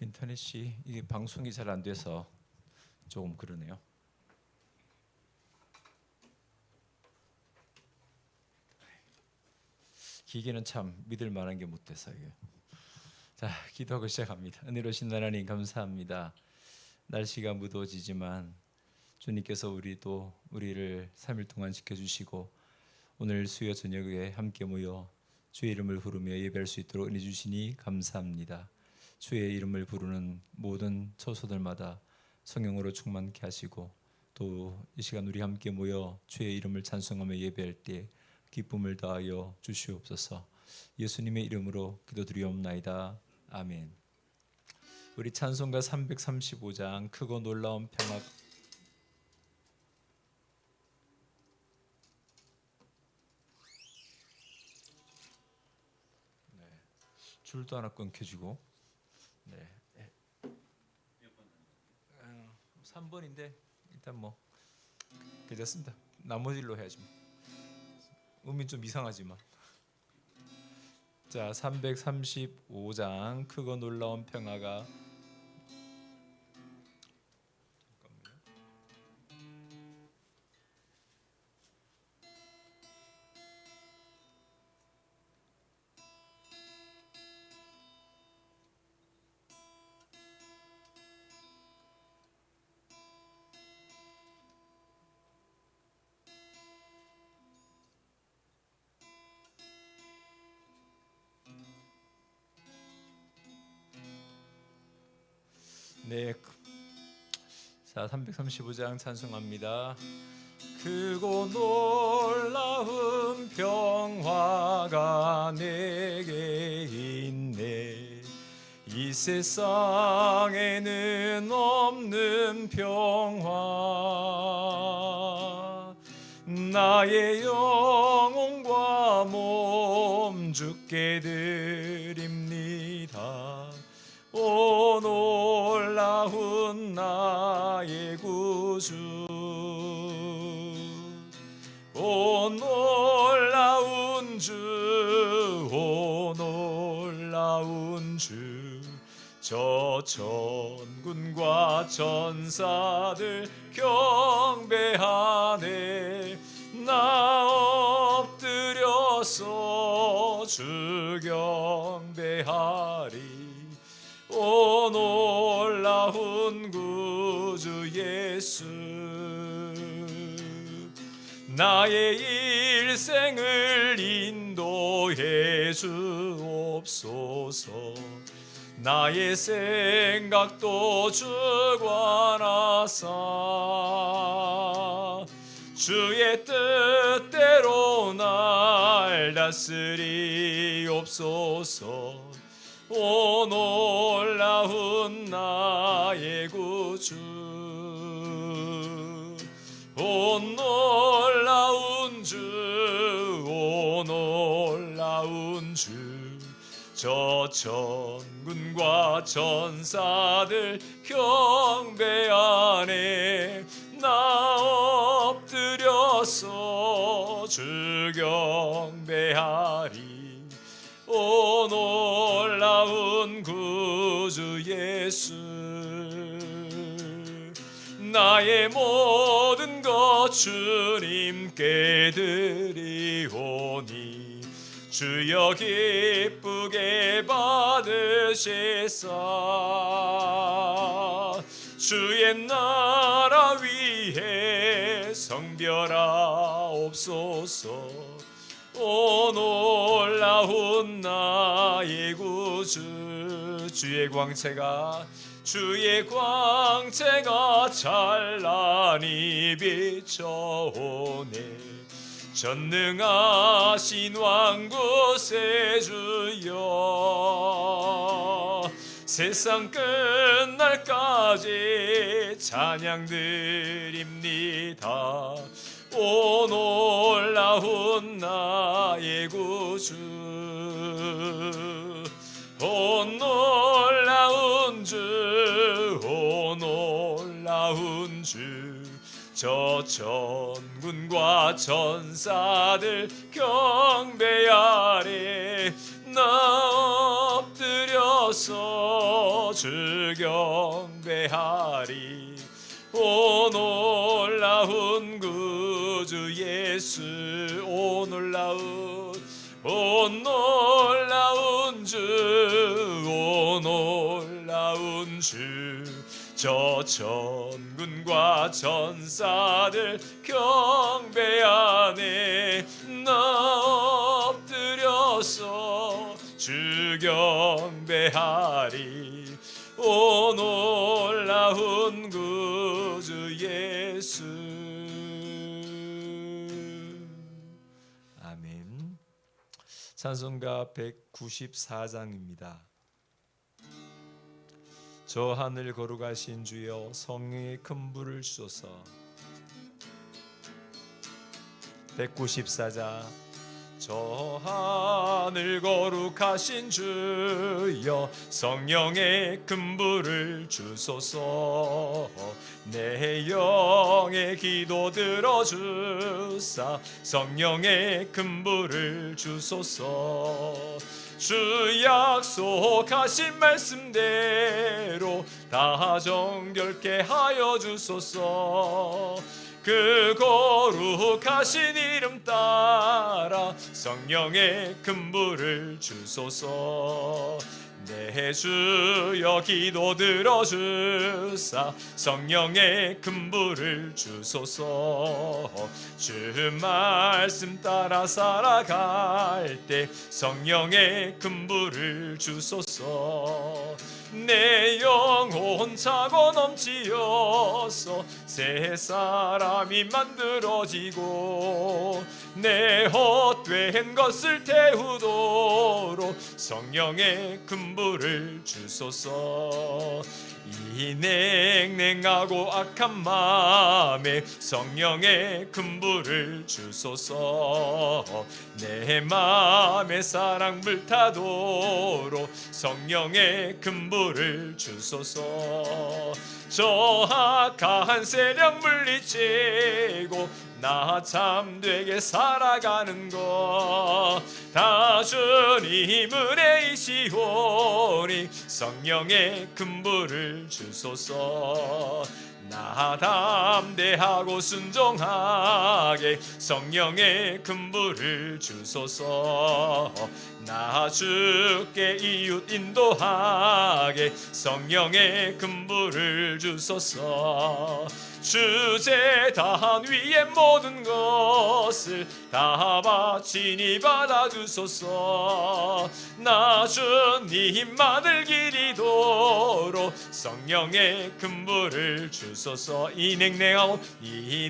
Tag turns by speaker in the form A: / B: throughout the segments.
A: 인터넷이 이게 방송이 잘 안 돼서 조금 그러네요. 기계는 참 믿을 만한 게 못 돼서 이게. 자, 기도하고 시작합니다. 은혜로우신 하나님 감사합니다. 날씨가 무더워지지만 주님께서 우리를 3일 동안 지켜주시고 오늘 수요 저녁에 함께 모여 주의 이름을 부르며 예배할 수 있도록 은혜 주시니 감사합니다. 주의 이름을 부르는 모든 처소들마다 성령으로 충만케 하시고 또 이 시간 우리 함께 모여 주의 이름을 찬송하며 예배할 때 기쁨을 다하여 주시옵소서. 예수님의 이름으로 기도드리옵나이다. 아멘. 우리 찬송가 335장 크고 놀라운 평화. 네, 줄도 하나 끊겨지고. 네, 3번인데 일단 뭐 괜찮습니다. 나머지로 해야지 뭐. 음이 좀 이상하지만. 자, 335장 크고 놀라운 평화가. 네, 자 335장 찬송합니다. 크고 놀라운 평화가 내게 있네. 이 세상에는 없는 평화. 나의 영혼과 몸 주께 드립니다. 오 놀라운 나의 구주, 오 놀라운 주, 오 놀라운 주. 저 천군과 천사들 경배하네. 나 엎드려서 주 경배하리. 오 놀라운 구주 예수, 나의 일생을 인도해 주옵소서. 나의 생각도 주관하사 주의 뜻대로 날 다스리옵소서. 오 놀라운 나의 구주, 오 놀라운 주, 오 놀라운 주. 저 천군과 천사들 경배하네. 나 엎드려서 주 경배하리. 오 놀라운 구주 예수, 나의 모든 것 주님께 드리오니 주여 기쁘게 받으시사 주의 나라 위해 성별하옵소서. 오 놀라운 나의 구주, 주의 광채가 찬란히 비춰오네. 전능하신 왕구세 주여, 세상 끝날까지 찬양 드립니다. 오 놀라운 나의 구주, 오 놀라운 주, 오 놀라운 주. 저 천군과 천사들 경배하리. 나 엎드려서 주 경배하리. 오 놀라운 구주 예수, 오 놀라운 주, 오 놀라운 주. 저 천군과 천사들 경배하네. 나 엎드려서 주 경배하리. 오 놀라운 구주 예수. 아멘. 찬송가 194장입니다. 저 하늘 거룩하신 주여, 성령의 큰 불을 주소서. 194장. 저 하늘 거룩하신 주여, 성령의 큰 불을 주소서. 내 영의 기도 들어주사, 성령의 큰 불을 주소서. 주 약속하신 말씀대로 다 정결케 하여 주소서. 그 거룩하신 이름 따라 성령의 큰 불을 주소서. 내 주여 기도 들어주사, 성령의 큰 불을 주소서. 주 말씀 따라 살아갈 때 성령의 큰 불을 주소서. 내 영혼 차고 넘치어서 새 사람이 만들어지고, 내 헛된 것을 태우도록 성령의 큰 불을 주소서. 이 냉랭하고 악한 마음에 성령의 큰 불을 주소서. 내 마음에 사랑 불타도록 성령의 큰 불을 주소서. 저 악한 세력 물리치고 나 참되게 살아가는 것 다 주님 은혜이시오니 성령의 큰 불을 주소서. 나 담대하고 순종하게 성령의 큰 불을 주소서. 나 주께 이웃 인도하게 성령의 큰 불을 주소서. 주제단 위의 모든 것을 다 바치니 받아주소서. 나 주님만을 기리도록 성령의 큰 불을 주소서. 이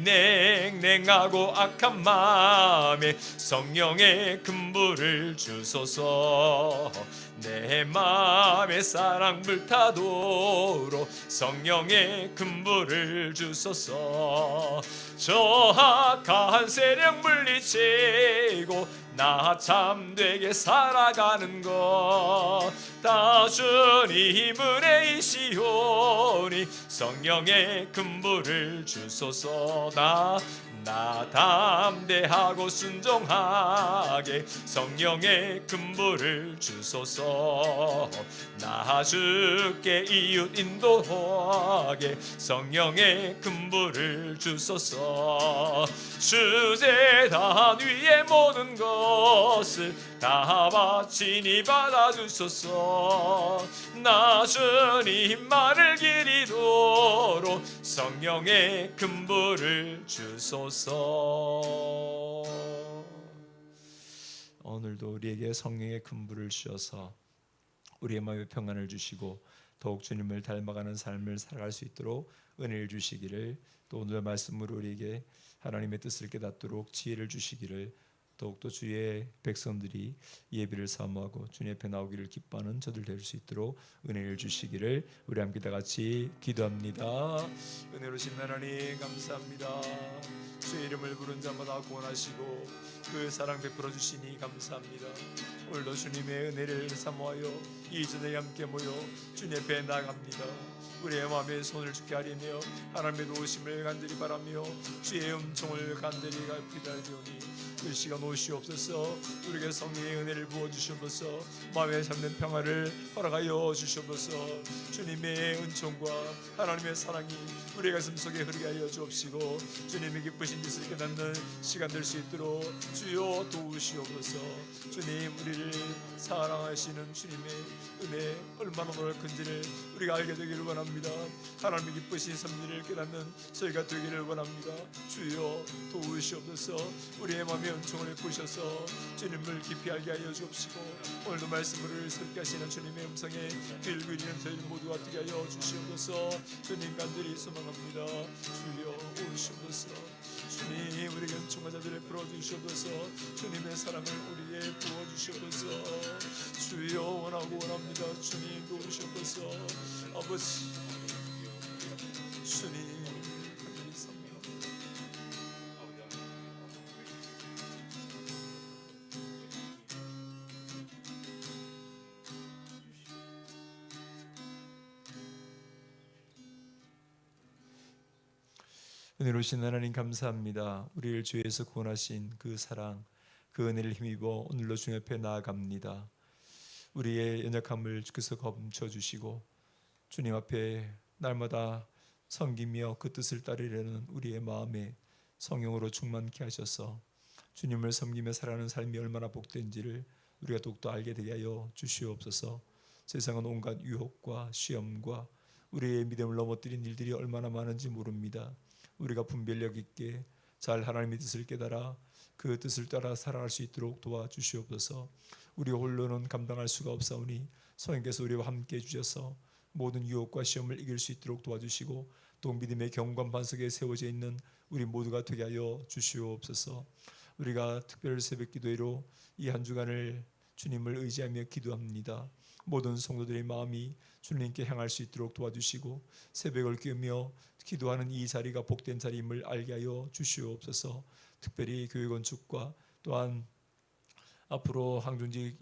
A: 냉랭하고 악한 마음에 성령의 큰 불을 주소서. 내 마음에 사랑 불타도록 성령의 큰 불을 주소서. 저 악한 세력 물리치고 나 참되게 살아가는 것 다 주님 은혜이시오니 성령의 큰 불을 주소서. 나 담대하고 순종하게 성령의 큰 불을 주소서. 나 주께 이웃 인도하게 성령의 큰 불을 주소서. 주제단 위의 모든 것을 다 바치니 받아주소서. 나 주님만을 기리도록 성령의 큰 불을 주소서. 오늘도 우리에게 성령의 큰 불을 주셔서 우리의 마음에 평안을 주시고 더욱 주님을 닮아가는 삶을 살아갈 수 있도록 은혜를 주시기를, 또 오늘의 말씀으로 우리에게 하나님의 뜻을 깨닫도록 지혜를 주시기를, 더욱더 주의 백성들이 예배를 사모하고 주님 앞에 나오기를 기뻐하는 저들 될 수 있도록 은혜를 주시기를 우리 함께 다 같이 기도합니다. 은혜로우신 하나님 감사합니다. 주의 이름을 부른 자마다 구원하시고 그 사랑 베풀어 주시니 감사합니다. 오늘도 주님의 은혜를 사모하여 이 전에 함께 모여 주님 앞에 나아갑니다.
B: 우리의 마음에 손을 주게 하리며 하나님의 도우심을 간절히 바라며 주의 은총을 간절히 기다리오니 그 시간 오시옵소서. 우리에게 성령의 은혜를 부어주시옵소서. 마음에 잡는 평화를 허락하여 주시옵소서. 주님의 은총과 하나님의 사랑이 우리의 가슴 속에 흐르게 하여 주옵시고 주님의 기쁘신 뜻을 깨닫는 시간 될 수 있도록 주여 도우시옵소서. 주님, 우리를 사랑하시는 주님의 은혜 얼마나 넓은지를 우리가 알게 되기를 원합니다. 하나님의 기쁘신 섭리를 깨닫는 저희가 되기를 원합니다. 주여 도우시옵소서. 우리의 마음의 은총을 부으셔서 주님을 깊이 알게 하여 주옵시고 오늘도 말씀을 새롭게 하시는 주님의 음성에 귀를 기울이는 저희 모두가 되게 하여 주시옵소서. 주님 간절히 소망합니다. 주여 오시옵소서. 주님, 우리에게 은총과 자비를 풀어주시옵소서. 주님의 사랑을 우리에 부어주시옵소서. 주여 원하고 원합니다. 주님 도우시옵소서. 아버지 주님 간절히 사랑합니다.
A: 은혜로우신 하나님 감사합니다. 우리를 죄에서 구원하신 그 사랑, 그 은혜를 힘입어 오늘로 주님 앞에 나아갑니다. 우리의 연약함을 주께서 검쳐주시고 주님 앞에 날마다 섬기며 그 뜻을 따르려는 우리의 마음에 성령으로 충만케 하셔서 주님을 섬기며 살아가는 삶이 얼마나 복된지를 우리가 더욱더 알게 되게 하여 주시옵소서. 세상은 온갖 유혹과 시험과 우리의 믿음을 넘어뜨린 일들이 얼마나 많은지 모릅니다. 우리가 분별력 있게 잘 하나님의 뜻을 깨달아 그 뜻을 따라 살아갈 수 있도록 도와주시옵소서. 우리 홀로는 감당할 수가 없사오니 성령께서 우리와 함께 해주셔서 모든 유혹과 시험을 이길 수 있도록 도와주시고 또 믿음의 경관 반석에 세워져 있는 우리 모두가 되게 하여 주시옵소서. 우리가 특별 새벽 기도회로 이 한 주간을 주님을 의지하며 기도합니다. 모든 성도들의 마음이 주님께 향할 수 있도록 도와주시고 새벽을 깨우며 기도하는 이 자리가 복된 자리임을 알게 하여 주시옵소서. 특별히 교회 건축과 또한 앞으로 항중직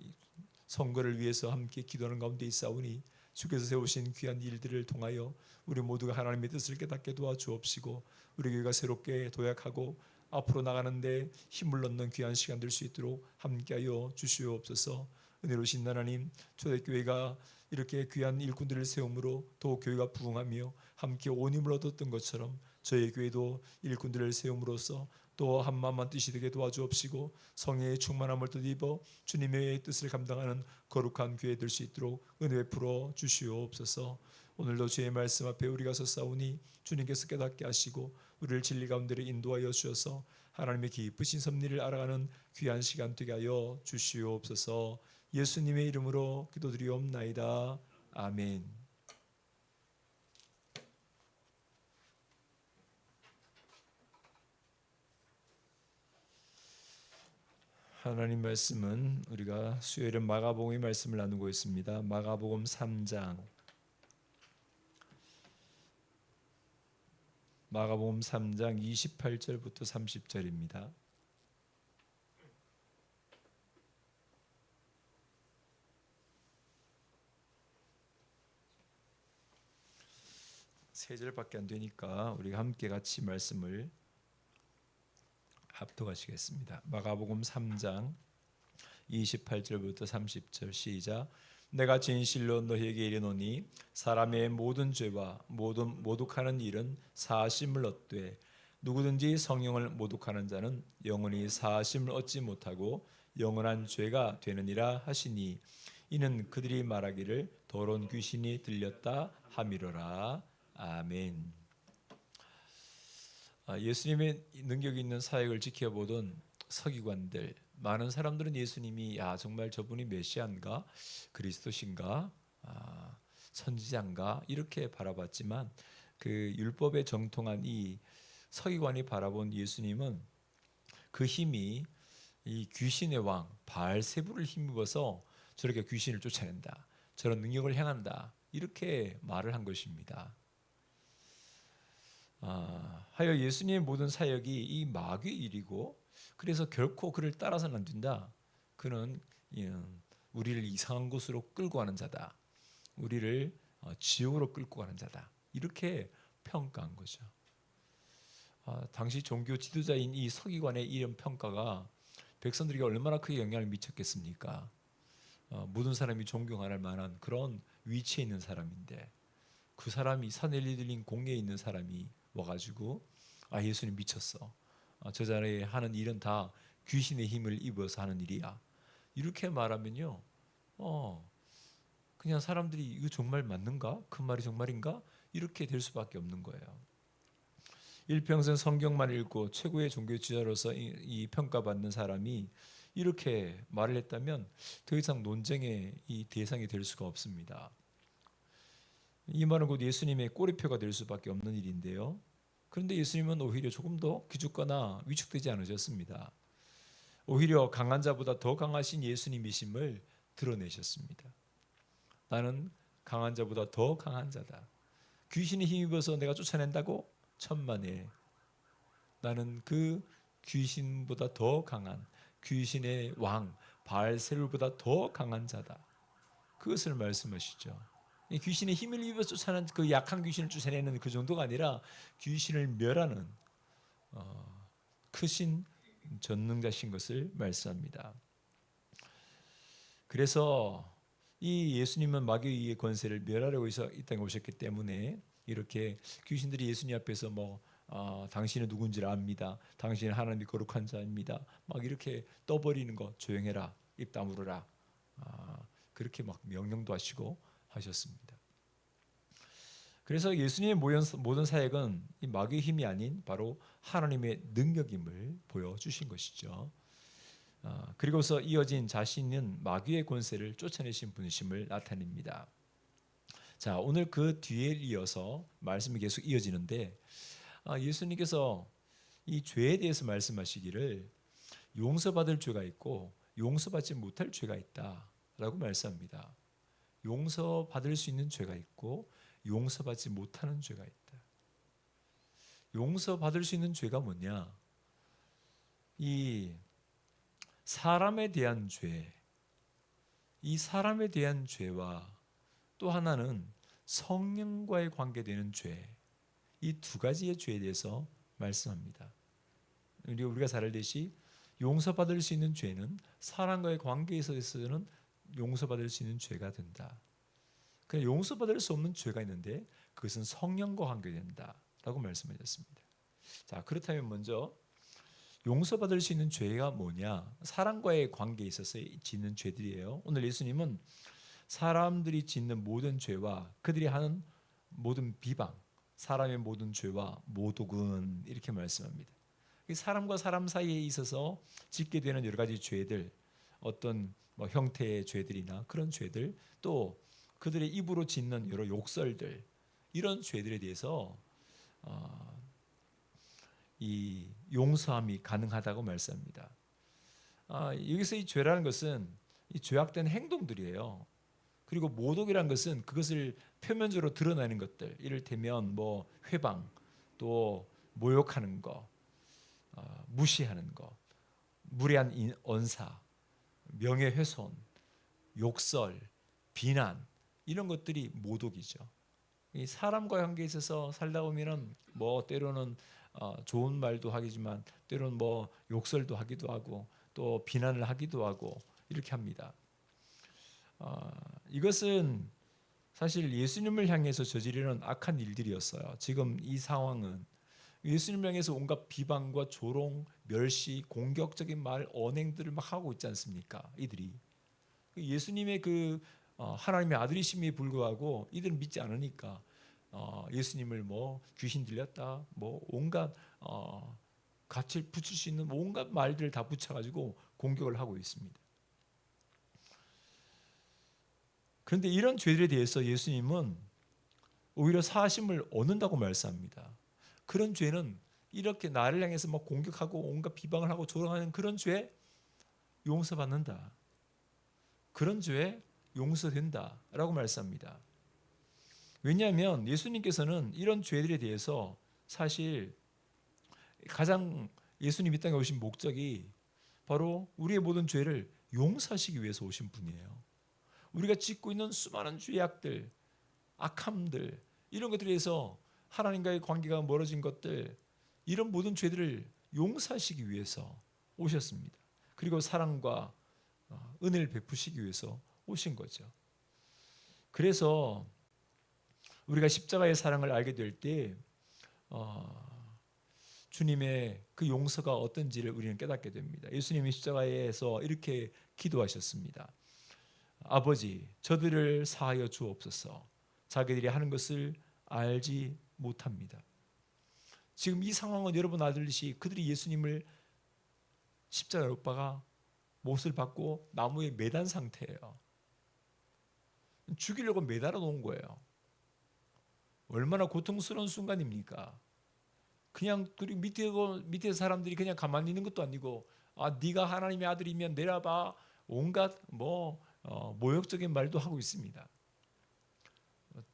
A: 선거를 위해서 함께 기도하는 가운데 있사오니 주께서 세우신 귀한 일들을 통하여 우리 모두가 하나님의 뜻을 깨닫게 도와주옵시고 우리 교회가 새롭게 도약하고 앞으로 나가는데 힘을 넣는 귀한 시간 될 수 있도록 함께하여 주시옵소서. 은혜로우신 하나님, 초대교회가 이렇게 귀한 일꾼들을 세움으로 더욱 교회가 부흥하며 함께 온 힘을 얻었던 것처럼 저희 교회도 일꾼들을 세움으로써 또 한마음만 뜻이 되게 도와주옵시고 성령의 충만함을 덧입어 주님의 뜻을 감당하는 거룩한 교회 될 수 있도록 은혜 베풀어 주시옵소서. 오늘도 주의 말씀 앞에 우리가 서싸우니 주님께서 깨닫게 하시고 우리를 진리 가운데로 인도하여 주셔서 하나님의 기쁘신 섭리를 알아가는 귀한 시간 되게 하여 주시옵소서. 예수님의 이름으로 기도드리옵나이다. 아멘. 하나님 말씀은 우리가 수요일은 마가복음의 말씀을 나누고 있습니다. 마가복음 3장 마가복음 3장 28절부터 30절입니다. 세 절밖에 안 되니까 우리가 함께 같이 말씀을 합독하시겠습니다. 마가복음 3장 28절부터 30절 시작. 내가 진실로 너희에게 이르노니 사람의 모든 죄와 모든 모독하는 일은 사하심을 얻되 누구든지 성령을 모독하는 자는 영원히 사하심을 얻지 못하고 영원한 죄가 되느니라 하시니 이는 그들이 말하기를 더러운 귀신이 들렸다 함이로라. 아멘. 예수님의 능력 있는 사역을 지켜보던 서기관들, 많은 사람들은 예수님이 정말 저분이 메시아인가 그리스도신가 선지자인가 이렇게 바라봤지만 그 율법에 정통한 이 서기관이 바라본 예수님은 그 힘이 이 귀신의 왕 바알세불을 힘입어서 저렇게 귀신을 쫓아낸다, 저런 능력을 행한다 이렇게 말을 한 것입니다. 하여 예수님의 모든 사역이 이 마귀의 일이고 그래서 결코 그를 따라서는 안 된다. 그는 우리를 이상한 곳으로 끌고 가는 자다. 우리를 지옥으로 끌고 가는 자다. 이렇게 평가한 거죠. 당시 종교 지도자인 이 서기관의 이런 평가가 백성들에게 얼마나 크게 영향을 미쳤겠습니까? 모든 사람이 존경할 만한 그런 위치에 있는 사람인데 그 사람이 산엘리들린 공예에 있는 사람이 와가지고 예수님 미쳤어. 저 자리에 하는 일은 다 귀신의 힘을 입어서 하는 일이야. 이렇게 말하면요, 그냥 사람들이 이거 정말 맞는가? 그 말이 정말인가? 이렇게 될 수밖에 없는 거예요. 일평생 성경만 읽고 최고의 종교 지도자로서 이 평가받는 사람이 이렇게 말을 했다면 더 이상 논쟁의 이 대상이 될 수가 없습니다. 이 말은 곧 예수님의 꼬리표가 될 수밖에 없는 일인데요. 그런데 예수님은 오히려 조금 더 기죽거나 위축되지 않으셨습니다. 오히려 강한 자보다 더 강하신 예수님이심을 드러내셨습니다. 나는 강한 자보다 더 강한 자다. 귀신이 힘입어서 내가 쫓아낸다고? 천만에. 나는 그 귀신보다 더 강한 귀신의 왕 바알세불보다 더 강한 자다. 그것을 말씀하시죠. 이 귀신의 힘을 입어서 쫓아내는 그 약한 귀신을 쫓아내는 그 정도가 아니라 귀신을 멸하는 크신 전능자신 것을 말씀합니다. 그래서 이 예수님은 마귀의 권세를 멸하려고 해서 이 땅에 오셨기 때문에 이렇게 귀신들이 예수님 앞에서 당신은 누군지를 압니다. 당신은 하나님이 거룩한 자입니다. 막 이렇게 떠버리는 거 조용해라, 입 다물어라. 그렇게 막 명령도 하시고 하셨습니다. 그래서 예수님의 모든 사역은 이 마귀의 힘이 아닌 바로 하나님의 능력임을 보여주신 것이죠. 그리고서 이어진 자신은 마귀의 권세를 쫓아내신 분이심을 나타냅니다. 자, 오늘 그 뒤에 이어서 말씀이 계속 이어지는데 예수님께서 이 죄에 대해서 말씀하시기를 용서받을 죄가 있고 용서받지 못할 죄가 있다라고 말씀합니다. 용서받을 수 있는 죄가 있고 용서받지 못하는 죄가 있다. 용서받을 수 있는 죄가 뭐냐? 이 사람에 대한 죄, 이 사람에 대한 죄와 또 하나는 성령과의 관계되는 죄, 이 두 가지의 죄에 대해서 말씀합니다. 우리가 잘 알듯이 용서받을 수 있는 죄는 사람과의 관계에 있어서는 용서받을 수 있는 죄가 된다. 그냥 용서받을 수 없는 죄가 있는데 그것은 성령과 관계된다라고 말씀하셨습니다. 자, 그렇다면 먼저 용서받을 수 있는 죄가 뭐냐? 사람과의 관계에 있어서 짓는 죄들이에요. 오늘 예수님은 사람들이 짓는 모든 죄와 그들이 하는 모든 비방, 사람의 모든 죄와 모독은 이렇게 말씀합니다. 사람과 사람 사이에 있어서 짓게 되는 여러 가지 죄들, 어떤 형태의 죄들이나 그런 죄들, 또 그들의 입으로 짓는 여러 욕설들, 이런 죄들에 대해서 이 용서함이 가능하다고 말씀합니다. 여기서 이 죄라는 것은 이 죄악된 행동들이에요. 그리고 모독이라는 것은 그것을 표면적으로 드러내는 것들, 이를테면 회방, 또 모욕하는 거, 무시하는 거, 무례한 언사, 명예훼손, 욕설, 비난, 이런 것들이 모독이죠. 이 사람과 관계에 있어서 살다 보면은 때로는 좋은 말도 하지만 때로는 욕설도 하기도 하고 또 비난을 하기도 하고 이렇게 합니다. 이것은 사실 예수님을 향해서 저지르는 악한 일들이었어요. 지금 이 상황은 예수님을 향해서 온갖 비방과 조롱, 멸시, 공격적인 말, 언행들을 막 하고 있지 않습니까? 이들이 예수님의 하나님의 아들이심에 불구하고 이들은 믿지 않으니까 예수님을 귀신 들렸다, 온갖 같이 붙일 수 있는 온갖 말들을 다 붙여가지고 공격을 하고 있습니다. 그런데 이런 죄들에 대해서 예수님은 오히려 사하심을 얻는다고 말씀합니다. 그런 죄는 이렇게 나를 향해서 공격하고 온갖 비방을 하고 조롱하는 그런 죄 용서받는다. 그런 죄 용서된다라고 말씀합니다. 왜냐하면 예수님께서는 이런 죄들에 대해서 사실 가장 예수님 이 땅에 오신 목적이 바로 우리의 모든 죄를 용서하시기 위해서 오신 분이에요. 우리가 짓고 있는 수많은 죄악들,
B: 악함들, 이런 것들에 의해서 하나님과의 관계가 멀어진 것들, 이런 모든 죄들을 용서하시기 위해서 오셨습니다. 그리고 사랑과 은혜를 베푸시기 위해서 오신 거죠. 그래서 우리가 십자가의 사랑을 알게 될 때 주님의 그 용서가 어떤지를 우리는 깨닫게 됩니다. 예수님이 십자가에서 이렇게 기도하셨습니다. 아버지, 저들을 사하여 주옵소서. 자기들이 하는 것을 알지 못합니다. 지금 이 상황은 여러분 아들듯이 그들이 예수님을 십자가에 못 박아 못을 받고 나무에 매단 상태예요. 죽이려고 매달아 놓은 거예요. 얼마나 고통스러운 순간입니까? 그냥 그리고 밑에 사람들이 그냥 가만히 있는 것도 아니고, 네가 하나님의 아들이면 내려봐, 온갖 모욕적인 말도 하고 있습니다.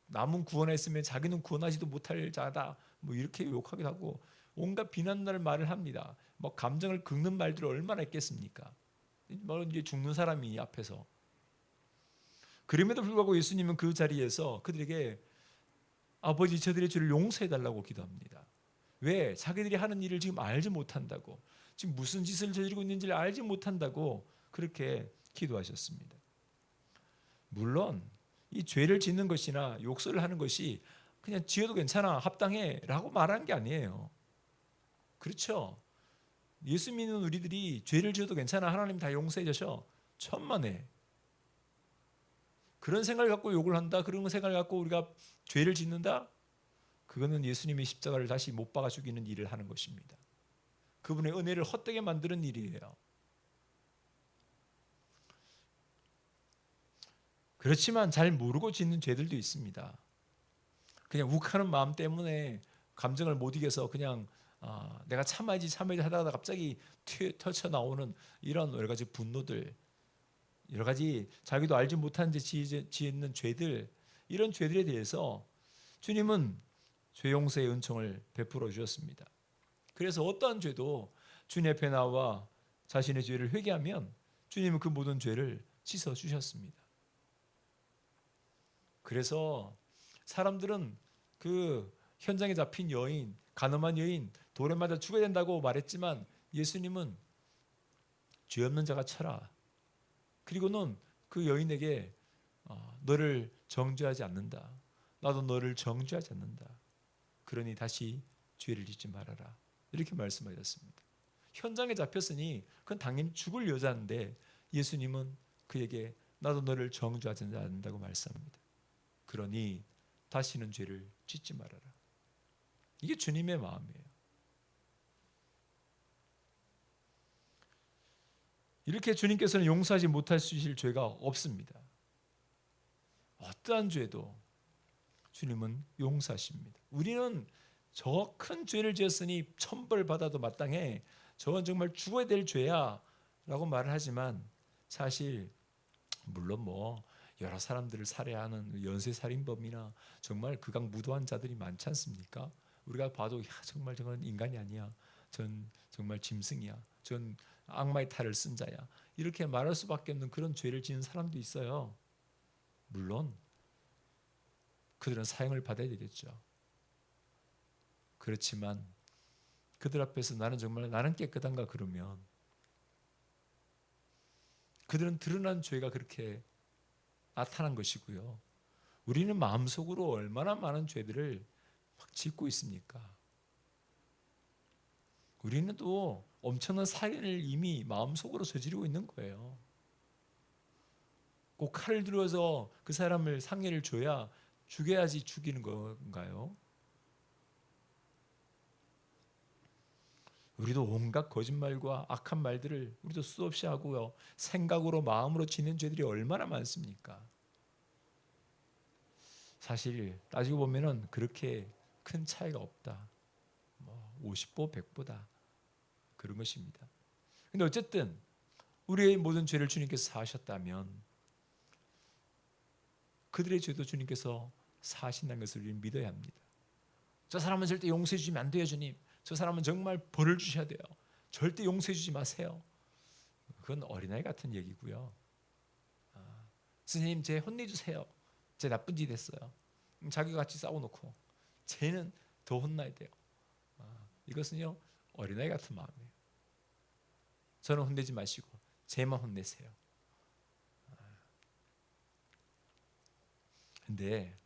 B: 남은 구원했으면 자기는 구원하지도 못할 자다, 이렇게 욕하기도 하고 온갖 비난날 말을 합니다. 감정을 긁는 말들을 얼마나 했겠습니까? 이제 죽는 사람이 앞에서. 그럼에도 불구하고 예수님은 그 자리에서 그들에게 아버지, 저들의 죄를 용서해 달라고 기도합니다. 왜? 자기들이 하는 일을 지금 알지 못한다고, 지금 무슨 짓을 저지르고 있는지를 알지 못한다고 그렇게 기도하셨습니다. 물론 이 죄를 짓는 것이나 욕설을 하는 것이 그냥 지어도 괜찮아, 합당해 라고 말하는 게 아니에요. 그렇죠? 예수 믿는 우리들이 죄를 지어도 괜찮아, 하나님 다 용서해 주셔, 천만에. 그런 생각을 갖고 욕을 한다, 그런 생각을 갖고 우리가 죄를 짓는다, 그거는 예수님의 십자가를 다시 못 박아 죽이는 일을 하는 것입니다. 그분의 은혜를 헛되게 만드는 일이에요. 그렇지만 잘 모르고 짓는 죄들도 있습니다. 그냥 욱하는 마음 때문에 감정을 못 이겨서 그냥 내가 참아야지 하다가 갑자기 튀어나오는 이런 여러 가지 분노들, 여러 가지 자기도 알지 못한 데 짓는 죄들, 이런 죄들에 대해서 주님은 죄 용서의 은총을 베풀어 주셨습니다. 그래서 어떠한 죄도 주님 앞에 나와 자신의 죄를 회개하면 주님은 그 모든 죄를 씻어 주셨습니다. 그래서 사람들은 그 현장에 잡힌 여인, 간음한 여인, 돌에 맞아 죽어야 된다고 말했지만 예수님은 죄 없는 자가 쳐라. 그리고는 그 여인에게 너를 정죄하지 않는다. 나도 너를 정죄하지 않는다. 그러니 다시 죄를 짓지 말아라. 이렇게 말씀하셨습니다. 현장에 잡혔으니 그건 당연히 죽을 여자인데 예수님은 그에게 나도 너를 정죄하지 않는다고 말씀합니다. 그러니 다시는 죄를 짓지 말아라. 이게 주님의 마음이에요. 이렇게 주님께서는 용서하지 못하실 죄가 없습니다. 어떠한 죄도 주님은 용서하십니다. 우리는 저 큰 죄를 지었으니 천벌 받아도 마땅해, 저건 정말 죽어야 될 죄야 라고 말을 하지만, 사실 물론 여러 사람들을 살해하는 연쇄살인범이나 정말 극악무도한 자들이 많지 않습니까? 우리가 봐도 정말 저건 인간이 아니야, 전 정말 짐승이야, 전 악마의 탈을 쓴 자야, 이렇게 말할 수밖에 없는 그런 죄를 지은 사람도 있어요. 물론 그들은 사형을 받아야 되겠죠. 그렇지만 그들 앞에서 나는 깨끗한가 그러면 그들은 드러난 죄가 그렇게 나타난 것이고요. 우리는 마음속으로 얼마나 많은 죄들을 막 짓고 있습니까? 우리는 또 엄청난 살인을 이미 마음속으로 저지르고 있는 거예요. 꼭 칼을 들어서 그 사람을 상해를 줘야 죽여야지 죽이는 건가요? 우리도 온갖 거짓말과 악한 말들을 우리도 수없이 하고요. 생각으로 마음으로 짓는 죄들이 얼마나 많습니까? 사실 따지고 보면은 그렇게 큰 차이가 없다. 50보 100보다 그런 것입니다. 근데 어쨌든 우리의 모든 죄를 주님께서 사하셨다면 그들의 죄도 주님께서 사하신다는 것을 우리는 믿어야 합니다. 저 사람은 절대 용서해 주시면 안 돼요, 주님. 저 사람은 정말 벌을 주셔야 돼요. 절대 용서해 주지 마세요. 그건 어린아이 같은 얘기고요. 선생님, 제 혼내주세요. 제 나쁜 짓 했어요. 자기가 같이 싸워놓고 쟤는 더 혼나야 돼요. 이것은요 어린아이 같은 마음이에요. 저는 혼내지 마시고 쟤만 혼내세요. 근데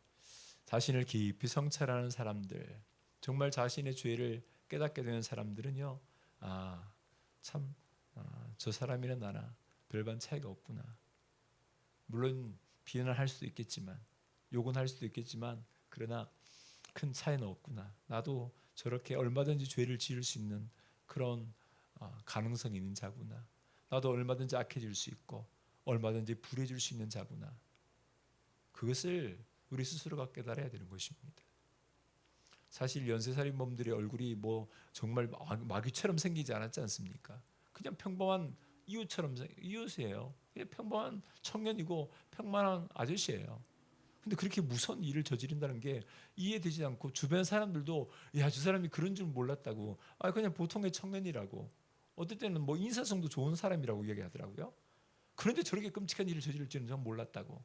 B: 자신을 깊이 성찰하는 사람들, 정말 자신의 죄를 깨닫게 되는 사람들은요, 참, 저 사람이랑 나나 별반 차이가 없구나. 물론 비난할 수도 있겠지만, 욕은 할 수도 있겠지만, 그러나 큰 차이는 없구나. 나도 저렇게 얼마든지 죄를 지을 수 있는 그런 가능성이 있는 자구나. 나도 얼마든지 악해질 수 있고, 얼마든지 불의해질 수 있는 자구나. 그것을 우리 스스로가 깨달아야 되는 것입니다. 사실 연쇄살인범들의 얼굴이 뭐 정말 마귀처럼 생기지 않았지 않습니까? 그냥 평범한 이웃이에요. 그냥 평범한 청년이고 평범한 아저씨예요. 근데 그렇게 무서운 일을 저지른다는 게 이해되지 않고 주변 사람들도 야, 저 사람이 그런 줄 몰랐다고. 그냥 보통의 청년이라고. 어떨 때는 뭐 인사성도 좋은 사람이라고 얘기하더라고요. 그런데 저렇게 끔찍한 일을 저지를 줄은 전 몰랐다고.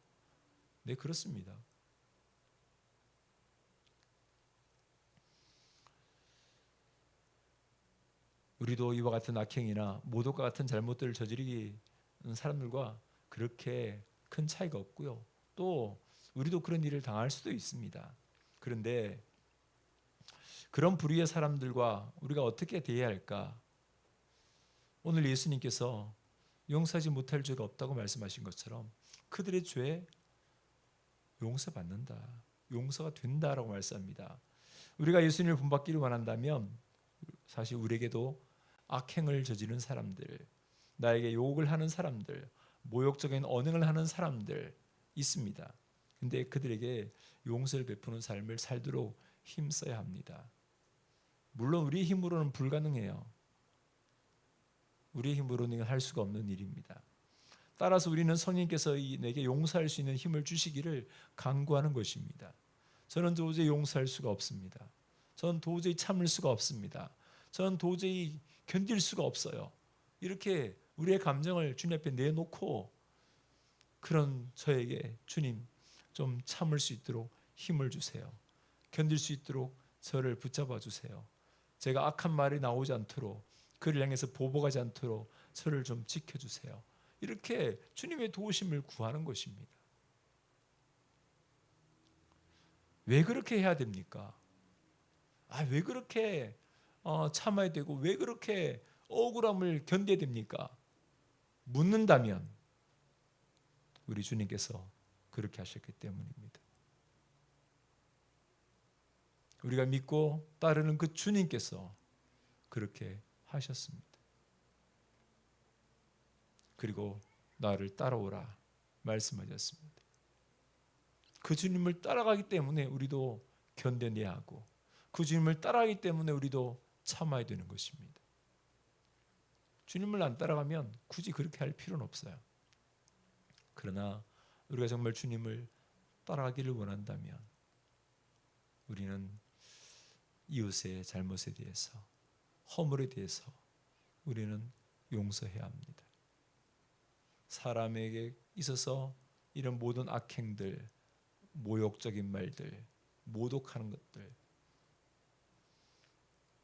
B: 네, 그렇습니다. 우리도 이와 같은 악행이나 모독과 같은 잘못들을 저지르는 사람들과 그렇게 큰 차이가 없고요. 또 우리도 그런 일을 당할 수도 있습니다. 그런데 그런 불의의 사람들과 우리가 어떻게 대해야 할까? 오늘 예수님께서 용서하지 못할 죄가 없다고 말씀하신 것처럼 그들의 죄 용서받는다. 용서가 된다라고 말씀합니다. 우리가 예수님을 본받기를 원한다면 사실 우리에게도 악행을 저지른 사람들, 나에게 욕을 하는 사람들, 모욕적인 언행을 하는 사람들 있습니다. 근데 그들에게 용서를 베푸는 삶을 살도록 힘써야 합니다. 물론 우리의 힘으로는 불가능해요. 우리의 힘으로는 할 수가 없는 일입니다. 따라서 우리는 성령께서 내게 용서할 수 있는 힘을 주시기를 간구하는 것입니다. 저는 도저히 용서할 수가 없습니다. 저는 도저히 참을 수가 없습니다. 저는 도저히 견딜 수가 없어요. 이렇게 우리의 감정을 주님 앞에 내놓고 그런 저에게 주님 좀 참을 수 있도록 힘을 주세요. 견딜 수 있도록 저를 붙잡아 주세요. 제가 악한 말이 나오지 않도록 그를 향해서 보복하지 않도록 저를 좀 지켜주세요. 이렇게 주님의 도우심을 구하는 것입니다. 왜 그렇게 해야 됩니까? 왜 그렇게 참아야 되고 왜 그렇게 억울함을 견뎌야 됩니까? 묻는다면 우리 주님께서 그렇게 하셨기 때문입니다. 우리가 믿고 따르는 그 주님께서 그렇게 하셨습니다. 그리고 나를 따라오라 말씀하셨습니다. 그 주님을 따라가기 때문에 우리도 견뎌내야 하고 그 주님을 따라가기 때문에 우리도 참아야 되는 것입니다. 주님을 안 따라가면 굳이 그렇게 할 필요는 없어요. 그러나 우리가 정말 주님을 따라가기를 원한다면 우리는 이웃의 잘못에 대해서 허물에 대해서 우리는 용서해야 합니다. 사람에게 있어서 이런 모든 악행들, 모욕적인 말들, 모독하는 것들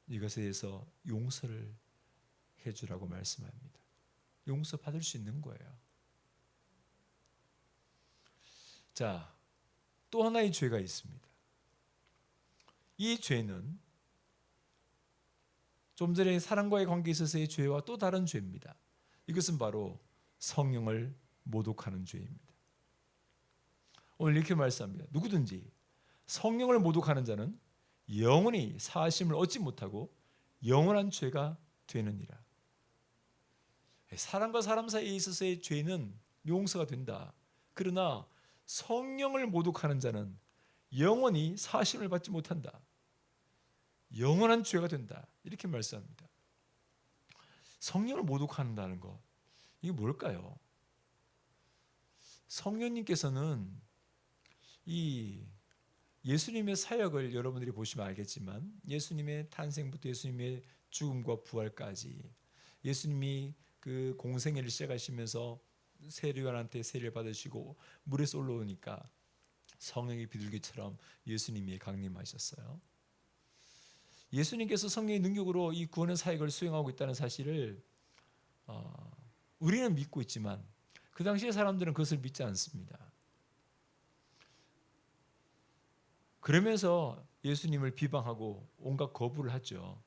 B: 이것에 대해서 용서를 해주라고 말씀합니다. 용서받을 수 있는 거예요. 자, 또 하나의 죄가 있습니다. 이 죄는 좀 전에 사람과의 관계에 있어서의 죄와 또 다른 죄입니다. 이것은 바로 성령을 모독하는 죄입니다. 오늘 이렇게 말씀합니다. 누구든지 성령을 모독하는 자는 영원히 사하심을 얻지 못하고 영원한 죄가 되느니라. 사람과 사람 사이에 있어서의 죄는 용서가 된다. 그러나 성령을 모독하는 자는 영원히 사하심을 받지 못한다. 영원한 죄가 된다. 이렇게 말씀합니다. 성령을 모독한다는 것, 이게 뭘까요? 성령님께서는 이 예수님의 사역을 여러분들이 보시면 알겠지만 예수님의 탄생부터 예수님의 죽음과 부활까지 예수님이 그 공생애를 시작하시면서 세례요한한테 세례를 받으시고 물에서 올라오니까 성령의 비둘기처럼 예수님이 강림하셨어요. 예수님께서 성령의 능력으로 이 구원의 사역을 수행하고 있다는 사실을 우리는 믿고 있지만 그 당시의 사람들은 그것을 믿지 않습니다. 그러면서 예수님을 비방하고 온갖 거부를 하죠.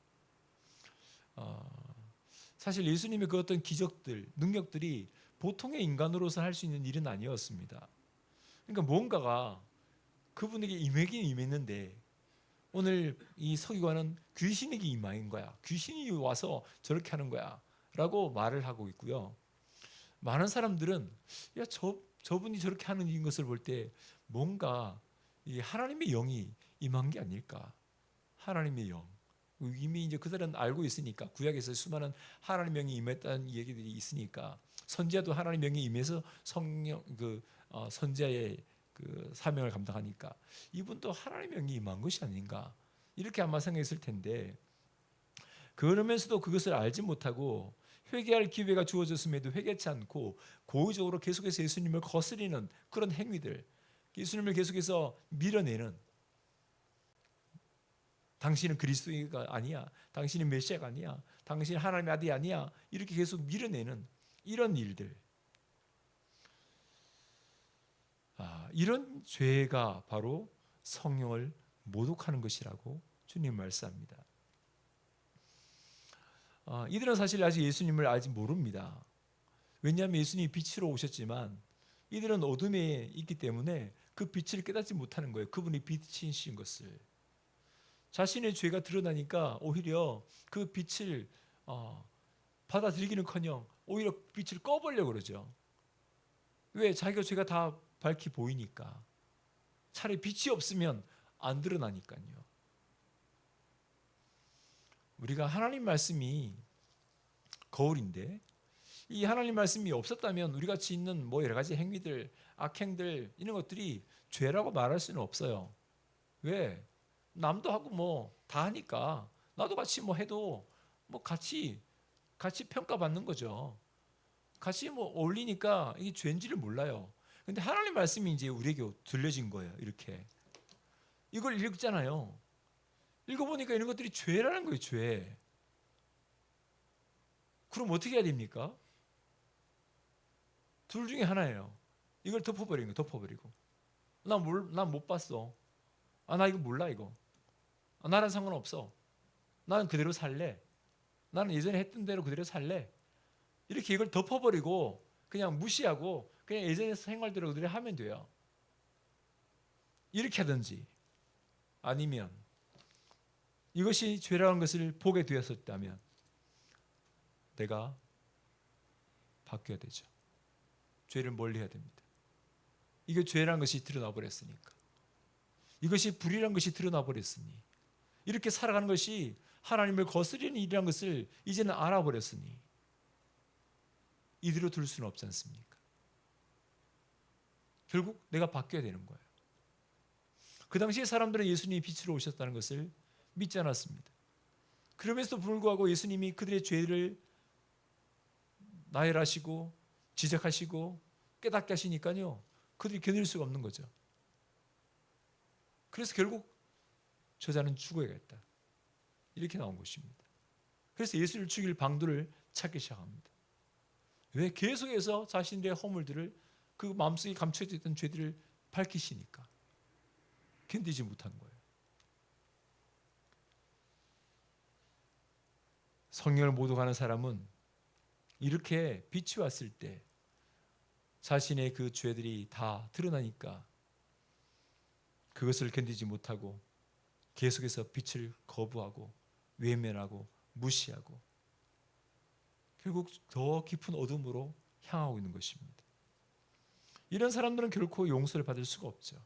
B: 사실 예수님의 그 어떤 기적들, 능력들이 보통의 인간으로서 할 수 있는 일은 아니었습니다. 그러니까 뭔가가 그분에게 임하긴 임했는데 오늘 이 서기관은 귀신에게 임한 거야. 귀신이 와서 저렇게 하는 거야 라고 말을 하고 있고요. 많은 사람들은 야, 저분이 저렇게 하는 것을 볼 때 뭔가 이 하나님의 영이 임한 게 아닐까. 하나님의 영. 이미 이제 그들은 알고 있으니까 구약에서 수많은 하나님의 영이 임했다는 얘기들이 있으니까 선지자도 하나님의 영이 임해서 성령 선지자의 그 사명을 감당하니까 이분도 하나님의 영이 임한 것이 아닌가 이렇게 아마 생각했을 텐데 그러면서도 그것을 알지 못하고 회개할 기회가 주어졌음에도 회개치 않고 고의적으로 계속해서 예수님을 거스리는 그런 행위들, 예수님을 계속해서 밀어내는 당신은 그리스도가 아니야, 당신은 메시아가 아니야, 당신은 하나님의 아들이 아니야 이렇게 계속 밀어내는 이런 일들, 이런 죄가 바로 성령을 모독하는 것이라고 주님 말씀합니다. 이들은 사실 아직 예수님을 알지 모릅니다. 왜냐하면 예수님이 빛으로 오셨지만 이들은 어둠에 있기 때문에 그 빛을 깨닫지 못하는 거예요. 그분이 빛이신 것을. 자신의 죄가 드러나니까 오히려 그 빛을 받아들이기는커녕 오히려 빛을 꺼보려고 그러죠. 왜? 자기가 죄가 다 밝히 보이니까. 차라리 빛이 없으면 안 드러나니까요. 우리가 하나님 말씀이 거울인데 이 하나님 말씀이 없었다면 우리 같이 있는 뭐 여러 가지 행위들, 악행들 이런 것들이 죄라고 말할 수는 없어요. 왜? 남도 하고 뭐 다 하니까 나도 같이 뭐 해도 뭐 같이 평가받는 거죠. 같이 뭐 어울리니까 이게 죄인지를 몰라요. 근데 하나님 말씀이 이제 우리에게 들려진 거예요. 이렇게 이걸 읽잖아요. 읽어보니까 이런 것들이 죄라는 거예요. 죄. 그럼 어떻게 해야 됩니까? 둘 중에 하나예요. 이걸 덮어버리는 거, 덮어버리고. 난 못 봤어. 나 이거 몰라 이거. 나랑 상관없어. 나는 그대로 살래. 나는 예전에 했던 대로 그대로 살래. 이렇게 이걸 덮어버리고 그냥 무시하고 그냥 예전에 생활대로 그대로 하면 돼요. 이렇게 하든지 아니면 이것이 죄라는 것을 보게 되었었다면 내가 바뀌어야 되죠. 죄를 멀리해야 됩니다. 이게 죄라는 것이 드러나 버렸으니까. 이것이 불이라는 것이 드러나 버렸으니 이렇게 살아가는 것이 하나님을 거스르는 일이라는 것을 이제는 알아버렸으니 이대로 둘 수는 없지 않습니까? 결국 내가 바뀌어야 되는 거예요. 그 당시에 사람들은 예수님이 빛으로 오셨다는 것을 믿지 않았습니다. 그럼에도 불구하고 예수님이 그들의 죄를 나열하시고 지적하시고 깨닫게 하시니까요. 그들이 견딜 수가 없는 거죠. 그래서 결국 저자는 죽어야겠다. 이렇게 나온 것입니다. 그래서 예수를 죽일 방도를 찾기 시작합니다. 왜? 계속해서 자신들의 허물들을 그 마음속에 감춰져 있던 죄들을 밝히시니까 견디지 못한 거예요. 성령을 모독하는 사람은 이렇게 빛이 왔을 때 자신의 그 죄들이 다 드러나니까 그것을 견디지 못하고 계속해서 빛을 거부하고 외면하고 무시하고 결국 더 깊은 어둠으로 향하고 있는 것입니다. 이런 사람들은 결코 용서를 받을 수가 없죠.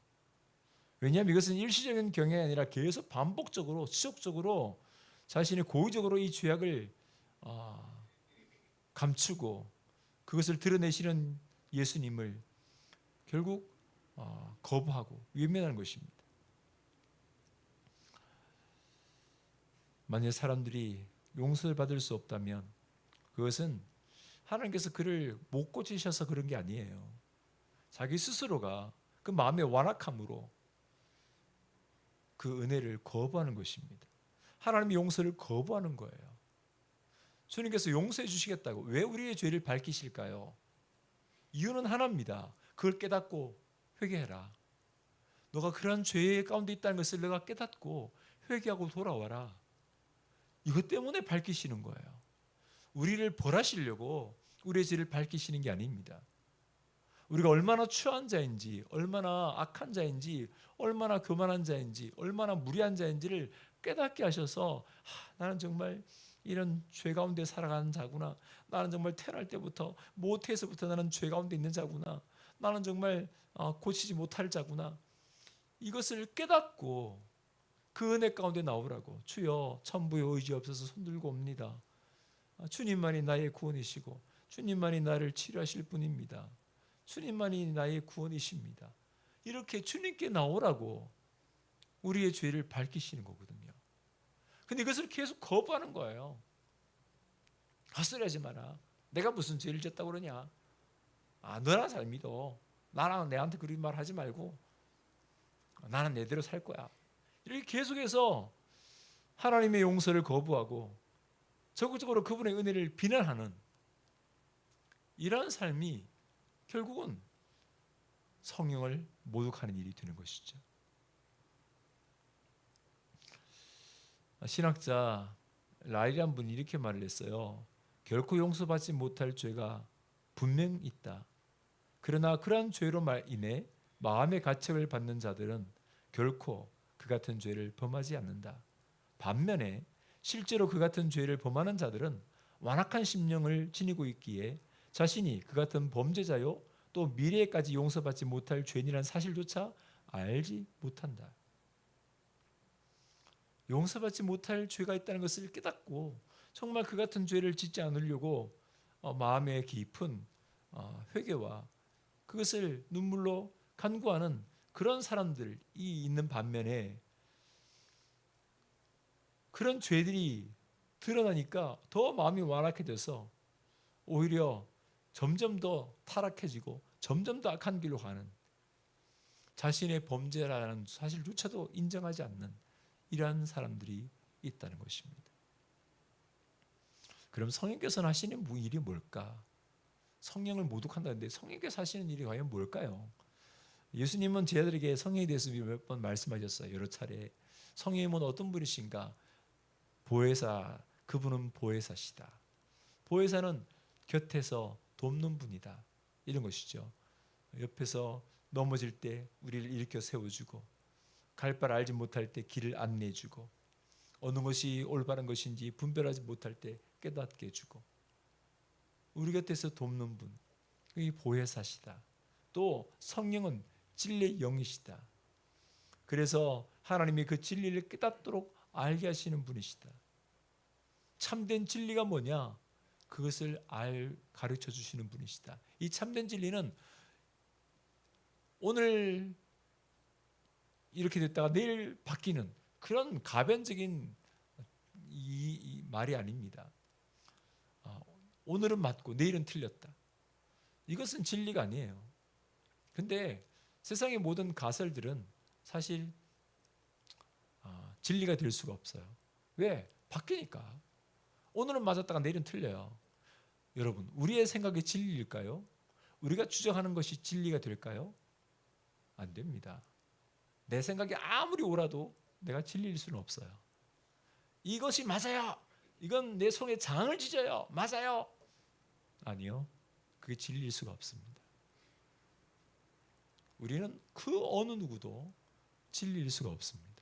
B: 왜냐하면 이것은 일시적인 경향이 아니라 계속 반복적으로 지속적으로 자신이 고의적으로 이 죄악을 감추고 그것을 드러내시는 예수님을 결국 거부하고 외면하는 것입니다. 만약 사람들이 용서를 받을 수 없다면 그것은 하나님께서 그를 못 고치셔서 그런 게 아니에요. 자기 스스로가
A: 그 마음의 완악함으로 그 은혜를 거부하는 것입니다. 하나님의 용서를 거부하는 거예요. 주님께서 용서해 주시겠다고 왜 우리의 죄를 밝히실까요? 이유는 하나입니다. 그걸 깨닫고 회개해라. 너가 그러한 죄 가운데 있다는 것을 내가 깨닫고 회개하고 돌아와라. 이것 때문에 밝히시는 거예요. 우리를 벌하시려고 우리의 죄를 밝히시는 게 아닙니다. 우리가 얼마나 추한 자인지, 얼마나 악한 자인지, 얼마나 교만한 자인지, 얼마나 무리한 자인지를 깨닫게 하셔서 나는 정말 이런 죄 가운데 살아가는 자구나. 나는 정말 태어날 때부터 모태에서부터 나는 죄 가운데 있는 자구나. 나는 정말 고치지 못할 자구나. 이것을 깨닫고 그 은혜 가운데 나오라고. 주여 천부의 의지 없어서 손들고 옵니다. 주님만이 나의 구원이시고 주님만이 나를 치료하실 분입니다. 주님만이 나의 구원이십니다. 이렇게 주님께 나오라고 우리의 죄를 밝히시는 거거든요. 근데 이것을 계속 거부하는 거예요. 헛소리하지 마라. 내가 무슨 죄를 졌다고 그러냐. 너랑 잘 믿어. 나랑 내한테 그런 말 하지 말고 나는 내대로 살 거야. 이렇게 계속해서 하나님의 용서를 거부하고 적극적으로 그분의 은혜를 비난하는 이러한 삶이 결국은 성령을 모독하는 일이 되는 것이죠. 신학자 라일이란 분이 이렇게 말을 했어요. 결코 용서받지 못할 죄가 분명 있다. 그러나 그러한 죄로 인해 마음의 가책을 받는 자들은 결코 그 같은 죄를 범하지 않는다. 반면에 실제로 그 같은 죄를 범하는 자들은 완악한 심령을 지니고 있기에 자신이 그 같은 범죄자요 또 미래에까지 용서받지 못할 죄인이라는 사실조차 알지 못한다. 용서받지 못할 죄가 있다는 것을 깨닫고 정말 그 같은 죄를 짓지 않으려고 마음의 깊은 회개와 그것을 눈물로 간구하는 그런 사람들이 있는 반면에 그런 죄들이 드러나니까 더 마음이 완악해져서 오히려 점점 더 타락해지고 점점 더 악한 길로 가는 자신의 범죄라는 사실조차도 인정하지 않는 이러한 사람들이 있다는 것입니다. 그럼 성령께서는 하시는 일이 뭘까? 성령을 모독한다는데 성령께서 하시는 일이 과연 뭘까요? 예수님은 제자들에게 성령에 대해서 몇 번 말씀하셨어요. 여러 차례. 성령님은 어떤 분이신가? 보혜사, 그분은 보혜사시다. 보혜사는 곁에서 돕는 분이다. 이런 것이죠. 옆에서 넘어질 때 우리를 일으켜 세워주고 갈 바를 알지 못할 때 길을 안내해주고 어느 것이 올바른 것인지 분별하지 못할 때 깨닫게 해주고 우리 곁에서 돕는 분, 이 보혜사시다. 또 성령은 진리의 영이시다. 그래서 하나님이 그 진리를 깨닫도록 알게 하시는 분이시다. 참된 진리가 뭐냐? 그것을 가르쳐 주시는 분이시다. 이 참된 진리는 오늘 이렇게 됐다가 내일 바뀌는 그런 가변적인 이 말이 아닙니다. 오늘은 맞고 내일은 틀렸다. 이것은 진리가 아니에요. 근데 세상의 모든 가설들은 사실 진리가 될 수가 없어요. 왜? 바뀌니까. 오늘은 맞았다가 내일은 틀려요. 여러분, 우리의 생각이 진리일까요? 우리가 주장하는 것이 진리가 될까요? 안 됩니다. 내 생각이 아무리 옳아도 내가 진리일 수는 없어요. 이것이 맞아요. 이건 내 손에 장을 찢어요. 맞아요. 아니요. 그게 진리일 수가 없습니다. 우리는 그 어느 누구도 진리일 수가 없습니다.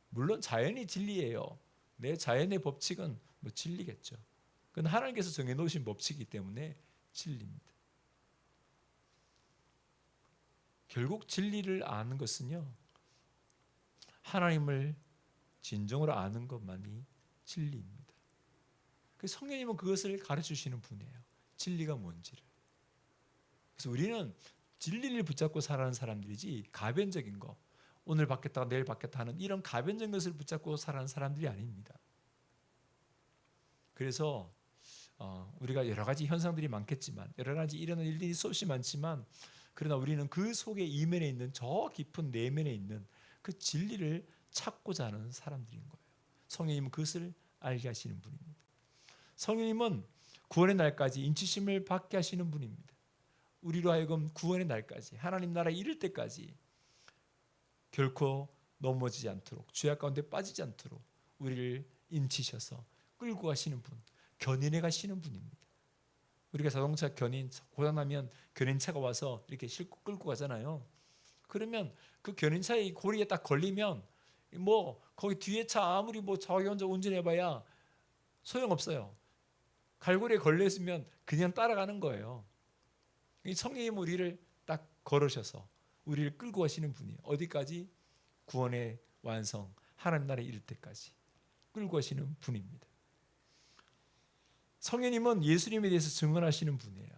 A: 물론 자연이 진리예요. 내 자연의 법칙은 진리겠죠. 그건 하나님께서 정해놓으신 법칙이기 때문에 진리입니다. 결국 진리를 아는 것은요, 하나님을 진정으로 아는 것만이 진리입니다. 성령님은 그것을 가르쳐주시는 분이에요. 진리가 뭔지를. 그래서 우리는 진리를 붙잡고 살아가는 사람들이지 가변적인 거, 오늘 받겠다가 내일 받겠다 하는 이런 가변적인 것을 붙잡고 살아가는 사람들이 아닙니다. 그래서 우리가 여러 가지 현상들이 많겠지만 여러 가지 일어나는 일들이 수없이 많지만 그러나 우리는 그 속에 이면에 있는 저 깊은 내면에 있는 그 진리를 찾고자 하는 사람들인 거예요. 성령님은 그것을 알게 하시는 분입니다. 성령님은 구원의 날까지 인치심을 받게 하시는 분입니다. 우리로 하여금 구원의 날까지 하나님 나라에 이를 때까지 결코 넘어지지 않도록 죄악 가운데 빠지지 않도록 우리를 인치셔서 끌고 가시는 분, 견인해 가시는 분입니다. 우리가 자동차 견인 고장나면 견인차가 와서 이렇게 싣고 끌고 가잖아요. 그러면 그 견인차의 고리에 딱 걸리면 뭐 거기 뒤에 차 아무리 뭐 자기 혼자 운전해봐야 소용없어요. 갈고리에 걸려 있으면 그냥 따라가는 거예요. 성령님 우리를 딱 걸으셔서 우리를 끌고 가시는 분이 어디까지? 구원의 완성, 하나님 나라에 이를 때까지 끌고 가시는 분입니다. 성령님은 예수님에 대해서 증언하시는 분이에요.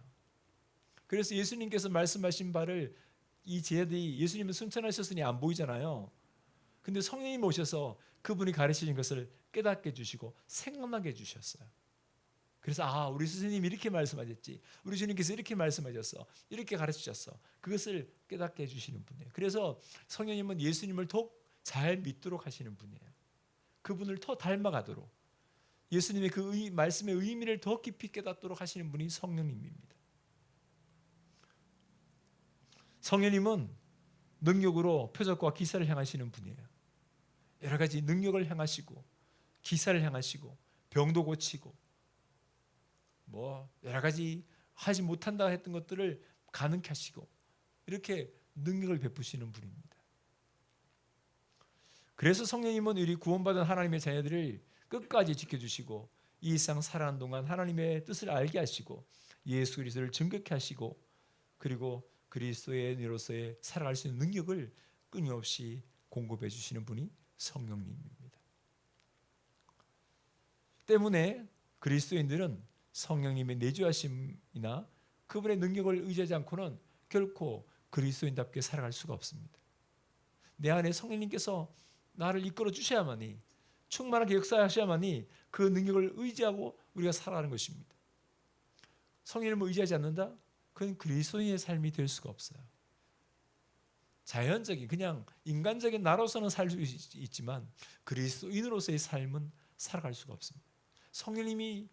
A: 그래서 예수님께서 말씀하신 바를 이 제자들이 예수님을 승천하셨으니 안 보이잖아요. 근데 성령님 오셔서 그분이 가르치신 것을 깨닫게 해주시고 생각나게 해주셨어요. 그래서 우리 스승님이 이렇게 말씀하셨지, 우리 주님께서 이렇게 말씀하셨어, 이렇게 가르치셨어, 그것을 깨닫게 해주시는 분이에요. 그래서 성령님은 예수님을 더욱 잘 믿도록 하시는 분이에요. 그분을 더 닮아가도록 예수님의 그 말씀의 의미를 더 깊이 깨닫도록 하시는 분이 성령님입니다. 성령님은 능력으로 표적과 기사를 행하시는 분이에요. 여러 가지 능력을 행하시고 기사를 행하시고 병도 고치고 뭐 여러 가지 하지 못한다 했던 것들을 가능케 하시고 이렇게 능력을 베푸시는 분입니다. 그래서 성령님은 우리 구원받은 하나님의 자녀들을 끝까지 지켜주시고 이 세상 살아가는 동안 하나님의 뜻을 알게 하시고 예수 그리스도를 증거케 하시고 그리고 그리스도의 인으로서의 살아갈 수 있는 능력을 끊임없이 공급해 주시는 분이 성령님입니다. 때문에 그리스도인들은 성령님의 내주하심이나 그분의 능력을 의지하지 않고는 결코 그리스도인답게 살아갈 수가 없습니다. 내 안에 성령님께서 나를 이끌어 주셔야만이 충만하게 역사하셔야만이 그 능력을 의지하고 우리가 살아가는 것입니다. 성령님을 의지하지 않는다? 그건 그리스도인의 삶이 될 수가 없어요. 자연적인 그냥 인간적인 나로서는 살 수 있지만 그리스도인으로서의 삶은 살아갈 수가 없습니다. 성령님이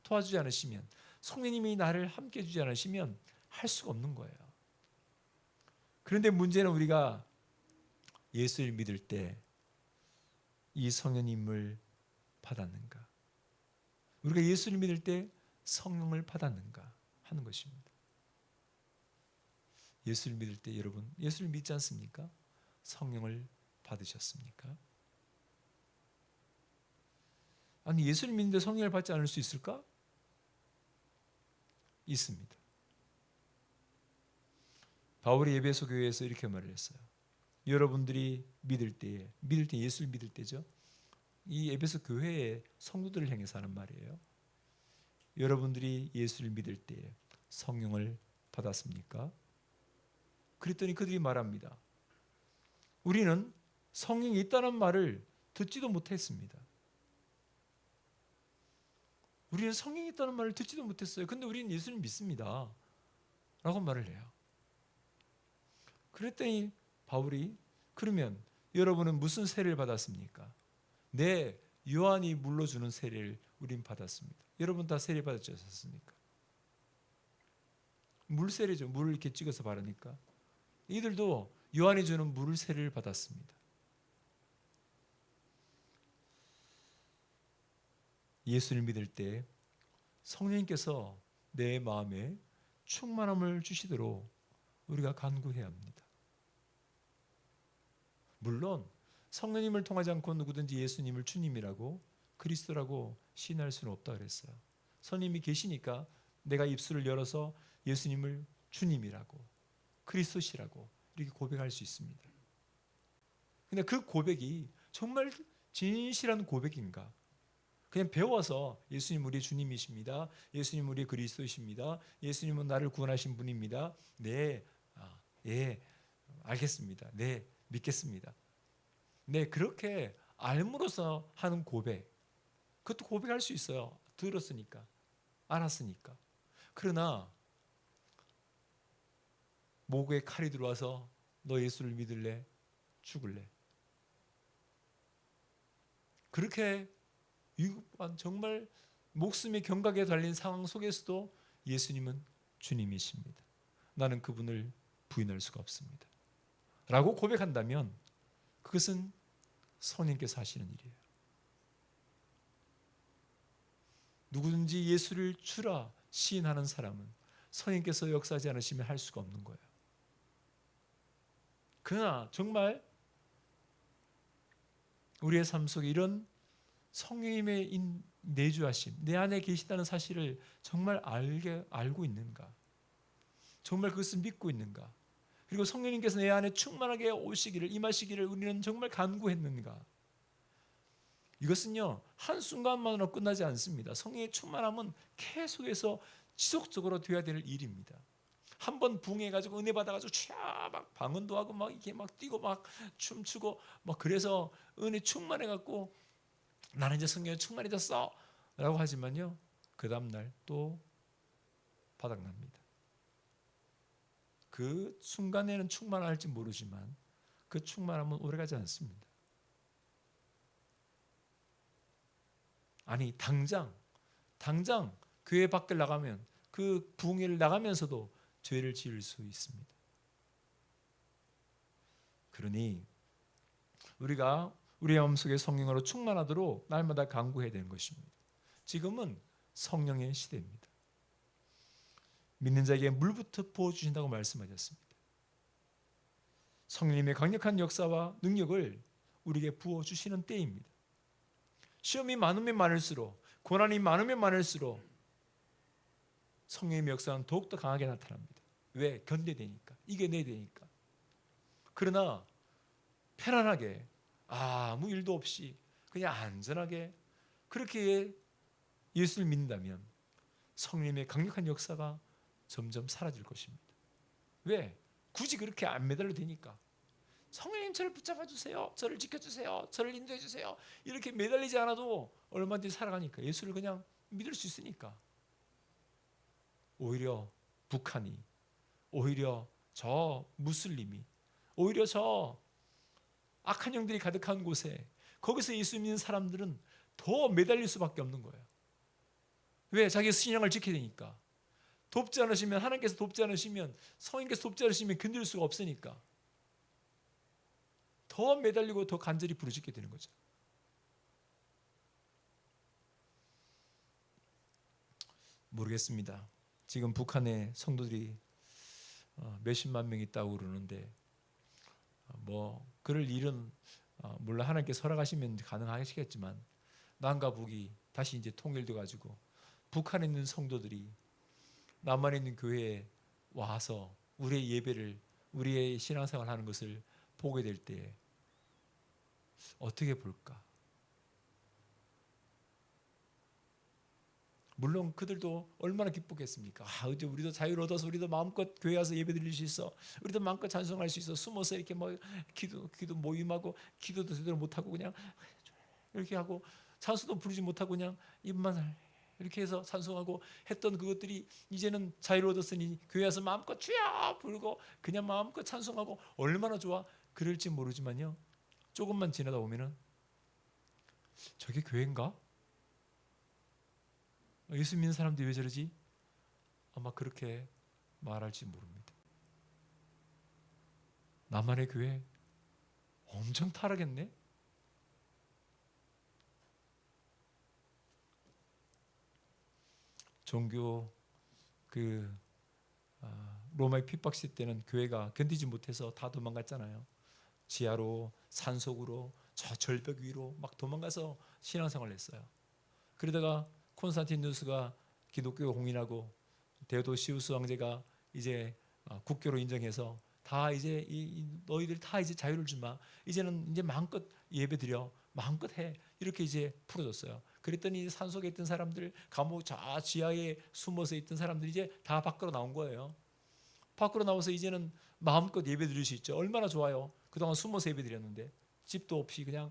A: 도와주지 않으시면, 성령님이 나를 함께 해주지 않으시면 할 수가 없는 거예요. 그런데 문제는 우리가 예수를 믿을 때 이 성령님을 받았는가? 우리가 예수를 믿을 때 성령을 받았는가 하는 것입니다. 예수를 믿을 때 여러분 예수를 믿지 않습니까? 성령을 받으셨습니까? 아니 예수를 믿는데 성령을 받지 않을 수 있을까? 있습니다. 바울이 에베소 교회에서 이렇게 말을 했어요. 여러분들이 믿을 때 예수를 믿을 때죠. 이 에베소 교회의 성도들을 향해서 하는 말이에요. 여러분들이 예수를 믿을 때 성령을 받았습니까? 그랬더니 그들이 말합니다. 우리는 성령이 있다는 말을 듣지도 못했습니다. 우리는 성령이 있다는 말을 듣지도 못했어요. 근데 우리는 예수를 믿습니다. 라고 말을 해요. 그랬더니 바울이 그러면 여러분은 무슨 세례를 받았습니까? 네, 요한이 물러주는 세례를 우린 받았습니다. 여러분 다 세례 받았지 않습니까? 물 세례죠. 물을 이렇게 찍어서 바르니까. 이들도 요한이 주는 물 세례를 받았습니다. 예수를 믿을 때 성령님께서 내 마음에 충만함을 주시도록 우리가 간구해야 합니다. 물론 성령님을 통하지 않고 누구든지 예수님을 주님이라고 그리스도라고 시인할 수는 없다 그랬어요. 성령님이 계시니까 내가 입술을 열어서 예수님을 주님이라고 그리스도시라고 이렇게 고백할 수 있습니다. 근데 그 고백이 정말 진실한 고백인가? 그냥 배워서 예수님 우리의 주님이십니다. 예수님 우리의 그리스도이십니다. 예수님은 나를 구원하신 분입니다. 네, 예, 알겠습니다. 네, 믿겠습니다. 네, 그렇게 알므로써 하는 고백, 그것도 고백할 수 있어요. 들었으니까, 알았으니까. 그러나
B: 목에 칼이 들어와서 너 예수를 믿을래? 죽을래? 그렇게 위급한 정말 목숨의 경각에 달린 상황 속에서도 예수님은 주님이십니다. 나는 그분을 부인할 수가 없습니다. 라고 고백한다면 그것은 성령께서 하시는 일이에요. 누구든지 예수를 주라 시인하는 사람은 성령께서 역사하지 않으시면 할 수가 없는 거예요. 그러나 정말 우리의 삶 속에 이런 성령님의 내주하심, 내 안에 계시다는 사실을 정말 알고 있는가? 정말 그것을 믿고 있는가? 그리고 성령님께서 내 안에 충만하게 오시기를, 임하시기를 우리는 정말 간구했는가? 이것은요, 한순간만으로 끝나지 않습니다. 성령의 충만함은 계속해서 지속적으로 되어야 될 일입니다. 한번 부응해가지고 은혜 받아가지고 막 방언도 하고 막 이게 막 뛰고 막 춤추고 막 그래서 은혜 충만해갖고 나는 이제 성령에 충만해졌어 라고 하지만요, 그 다음날 또 바닥납니다. 그 순간에는 충만할지 모르지만 그 충만함은 오래가지 않습니다. 아니 당장 교회 밖을 나가면 그 부흥회를 나가면서도 죄를 지을 수 있습니다. 그러니 우리가 우리의 마음속에 성령으로 충만하도록 날마다 간구해야 되는 것입니다. 지금은 성령의 시대입니다. 믿는 자에게 물부터 부어주신다고 말씀하셨습니다. 성령님의 강력한 역사와 능력을 우리에게 부어주시는 때입니다. 시험이 많으면 많을수록, 고난이 많으면 많을수록 성령님의 역사는 더욱더 강하게 나타납니다. 왜? 견뎌내니까, 이겨내야 되니까. 그러나 편안하게 아무 일도 없이 그냥 안전하게 그렇게 예수를 믿는다면 성령님의 강력한 역사가 점점 사라질 것입니다. 왜? 굳이 그렇게 안 매달려도 되니까. 성령님 저를 붙잡아 주세요, 저를 지켜주세요, 저를 인도해 주세요, 이렇게 매달리지 않아도 얼마든지 살아가니까, 예수를 그냥 믿을 수 있으니까. 오히려 북한이, 오히려 저 무슬림이, 오히려 저 악한 영들이 가득한 곳에 거기서 예수 믿는 사람들은 더 매달릴 수밖에 없는 거예요. 왜? 자기의 신앙을 지켜야 되니까. 돕지 않으시면, 하나님께서 돕지 않으시면, 성령께서 돕지 않으시면 견딜 수가 없으니까 더 매달리고 더 간절히 부르짖게 되는 거죠. 모르겠습니다. 지금 북한의 성도들이 몇십만 명 있다고 그러는데 뭐 그럴 일은 물론 하나님께서 허락하시면 가능하시겠지만 남과 북이 다시 이제 통일돼 가지고 북한에 있는 성도들이 남한에 있는 교회에 와서 우리의 예배를, 우리의 신앙생활을 하는 것을 보게 될 때 어떻게 볼까? 물론 그들도 얼마나 기쁘겠습니까? 이제 우리도 자유를 얻어서 우리도 마음껏 교회 와서 예배 드릴 수 있어, 우리도 마음껏 찬송할 수 있어, 숨어서 이렇게 뭐 기도 모임하고 기도도 제대로 못하고 그냥 이렇게 하고 찬송도 부르지 못하고 그냥 입만 이렇게 해서 찬송하고 했던 그것들이 이제는 자유를 얻었으니 교회 와서 마음껏 주여 부르고 그냥 마음껏 찬송하고 얼마나 좋아. 그럴지 모르지만요, 조금만 지나다 보면은 저게 교회인가? 예수 믿는 사람들이 왜 저러지? 아마 그렇게 말할지 모릅니다. 나만의 교회 엄청 타락했네? 종교 로마의 핍박시 때는 교회가 견디지 못해서 다 도망갔잖아요. 지하로, 산속으로, 저 절벽 위로 막 도망가서 신앙생활을 했어요. 그러다가 콘스탄티누스가 기독교가 공인하고 데오도시우스 왕제가 이제 국교로 인정해서 다 이제 너희들 다 이제 자유를 주마, 이제는 이제 마음껏 예배드려, 마음껏 해, 이렇게 이제 풀어줬어요. 그랬더니 산속에 있던 사람들, 감옥 저 지하에 숨어서 있던 사람들이 이제 다 밖으로 나온 거예요. 밖으로 나와서 이제는 마음껏 예배드릴 수 있죠. 얼마나 좋아요. 그동안 숨어서 예배드렸는데 집도 없이 그냥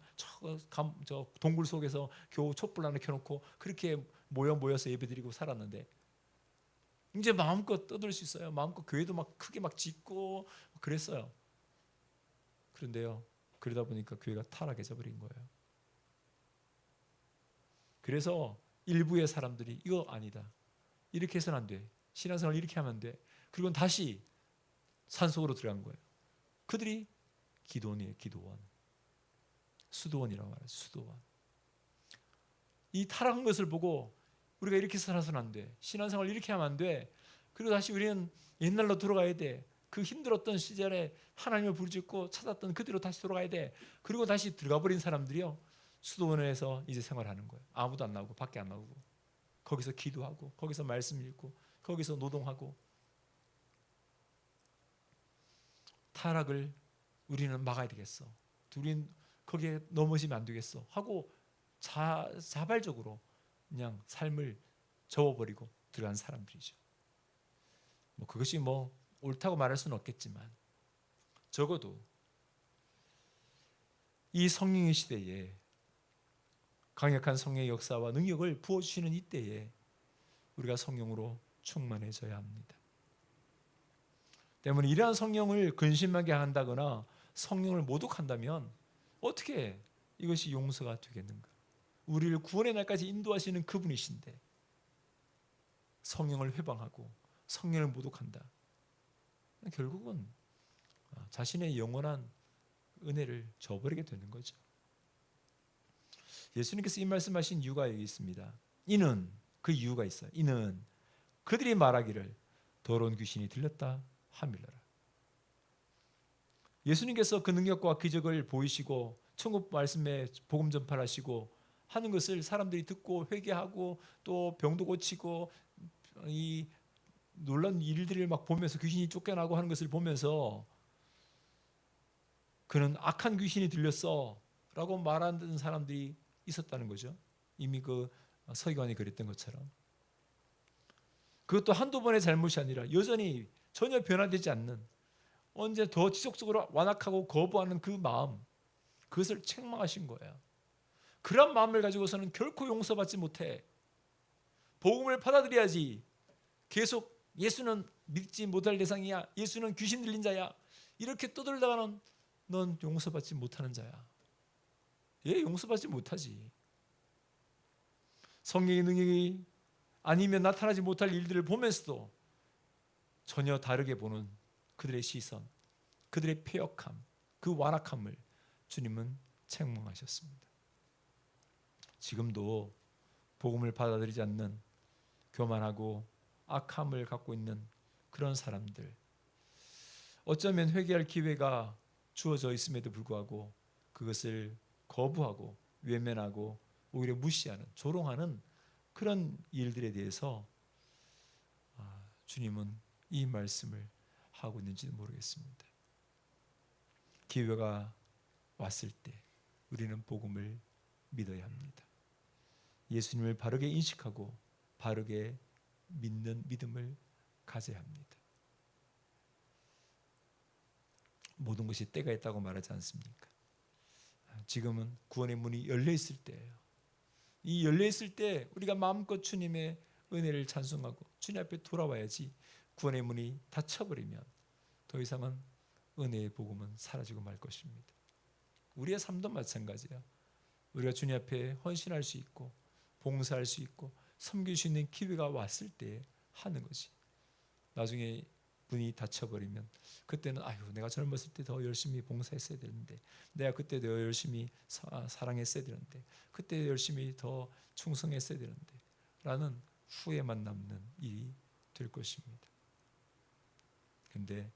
B: 저 동굴 속에서 겨우 촛불 하나 켜놓고 그렇게 모여서 예배드리고 살았는데 이제 마음껏 떠들 수 있어요. 마음껏 교회도 막 크게 막 짓고 그랬어요. 그런데요, 그러다 보니까 교회가 타락해져 버린 거예요. 그래서 일부의 사람들이 이거 아니다, 이렇게 해서는 안 돼, 신앙생활 이렇게 하면 안 돼, 그리고 다시 산속으로 들어간 거예요. 그들이 기도원이에요. 기도원, 수도원이라고 말하죠. 수도원. 이 타락한 것을 보고 우리가 이렇게 살아서는 안 돼, 신앙생활 이렇게 하면 안 돼, 그리고 다시 우리는 옛날로 돌아가야 돼, 그 힘들었던 시절에 하나님을 부르짖고 찾았던 그대로 다시 돌아가야 돼. 그리고 다시 들어가 버린 사람들이요, 수도원에서 이제 생활하는 거예요. 아무도 안 나오고, 밖에 안 나오고, 거기서 기도하고, 거기서 말씀 읽고, 거기서 노동하고. 타락을 우리는 막아야 되겠어, 우리는 거기에 넘어지면 안 되겠어 하고 자발적으로 그냥 삶을 접어버리고 들어간 사람들이죠. 그것이 옳다고 말할 수는 없겠지만, 적어도 이 성령의 시대에, 강력한 성령의 역사와 능력을 부어주시는 이때에 우리가 성령으로 충만해져야 합니다. 때문에 이러한 성령을 근심하게 한다거나 성령을 모독한다면 어떻게 이것이 용서가 되겠는가? 우리를 구원의 날까지 인도하시는 그분이신데 성령을 회방하고 성령을 모독한다, 결국은 자신의 영원한 은혜를 저버리게 되는 거죠. 예수님께서 이 말씀하신 이유가 여기 있습니다. 이는, 그 이유가 있어요. 이는 그들이 말하기를 더러운 귀신이 들렸다 함이러라. 예수님께서 그 능력과 기적을 보이시고 천국 말씀에 복음 전파하시고 하는 것을 사람들이 듣고 회개하고 또 병도 고치고 이 놀라운 일들을 막 보면서, 귀신이 쫓겨나고 하는 것을 보면서 그는 악한 귀신이 들렸어 라고 말하는 사람들이 있었다는 거죠. 이미 그 서기관이 그랬던 것처럼. 그것도 한두 번의 잘못이 아니라 여전히 전혀 변화되지 않는, 언제 더 지속적으로 완악하고 거부하는 그 마음, 그것을 책망하신 거예요. 그런 마음을 가지고서는 결코 용서받지 못해. 복음을 받아들여야지. 계속 예수는 믿지 못할 대상이야, 예수는 귀신 들린 자야, 이렇게 떠들다가는 넌 용서받지 못하는 자야. 용서받지 못하지. 성령의 능력이 아니면 나타나지 못할 일들을 보면서도 전혀 다르게 보는 그들의 시선, 그들의 폐역함, 그 완악함을 주님은 책망하셨습니다. 지금도 복음을 받아들이지 않는 교만하고 악함을 갖고 있는 그런 사람들, 어쩌면 회개할 기회가 주어져 있음에도 불구하고 그것을 거부하고 외면하고 오히려 무시하는, 조롱하는 그런 일들에 대해서 주님은 이 말씀을 하고 있는지 모르겠습니다. 기회가 왔을 때 우리는 복음을 믿어야 합니다. 예수님을 바르게 인식하고 바르게 믿는 믿음을 가져야 합니다. 모든 것이 때가 있다고 말하지 않습니까? 지금은 구원의 문이 열려 있을 때예요. 이 열려 있을 때 우리가 마음껏 주님의 은혜를 찬송하고 주님 앞에 돌아와야지. 구원의 문이 닫혀버리면 더 이상은 은혜의 복음은 사라지고 말 것입니다. 우리의 삶도 마찬가지야. 우리가 주님 앞에 헌신할 수 있고 봉사할 수 있고 섬길 수 있는 기회가 왔을 때 하는 거지. 나중에 문이 닫혀버리면 그때는 내가 젊었을 때 더 열심히 봉사했어야 되는데, 내가 그때 더 열심히 사랑했어야 되는데, 그때 열심히 더 충성했어야 되는데 라는 후회만 남는 일이 될 것입니다. 근데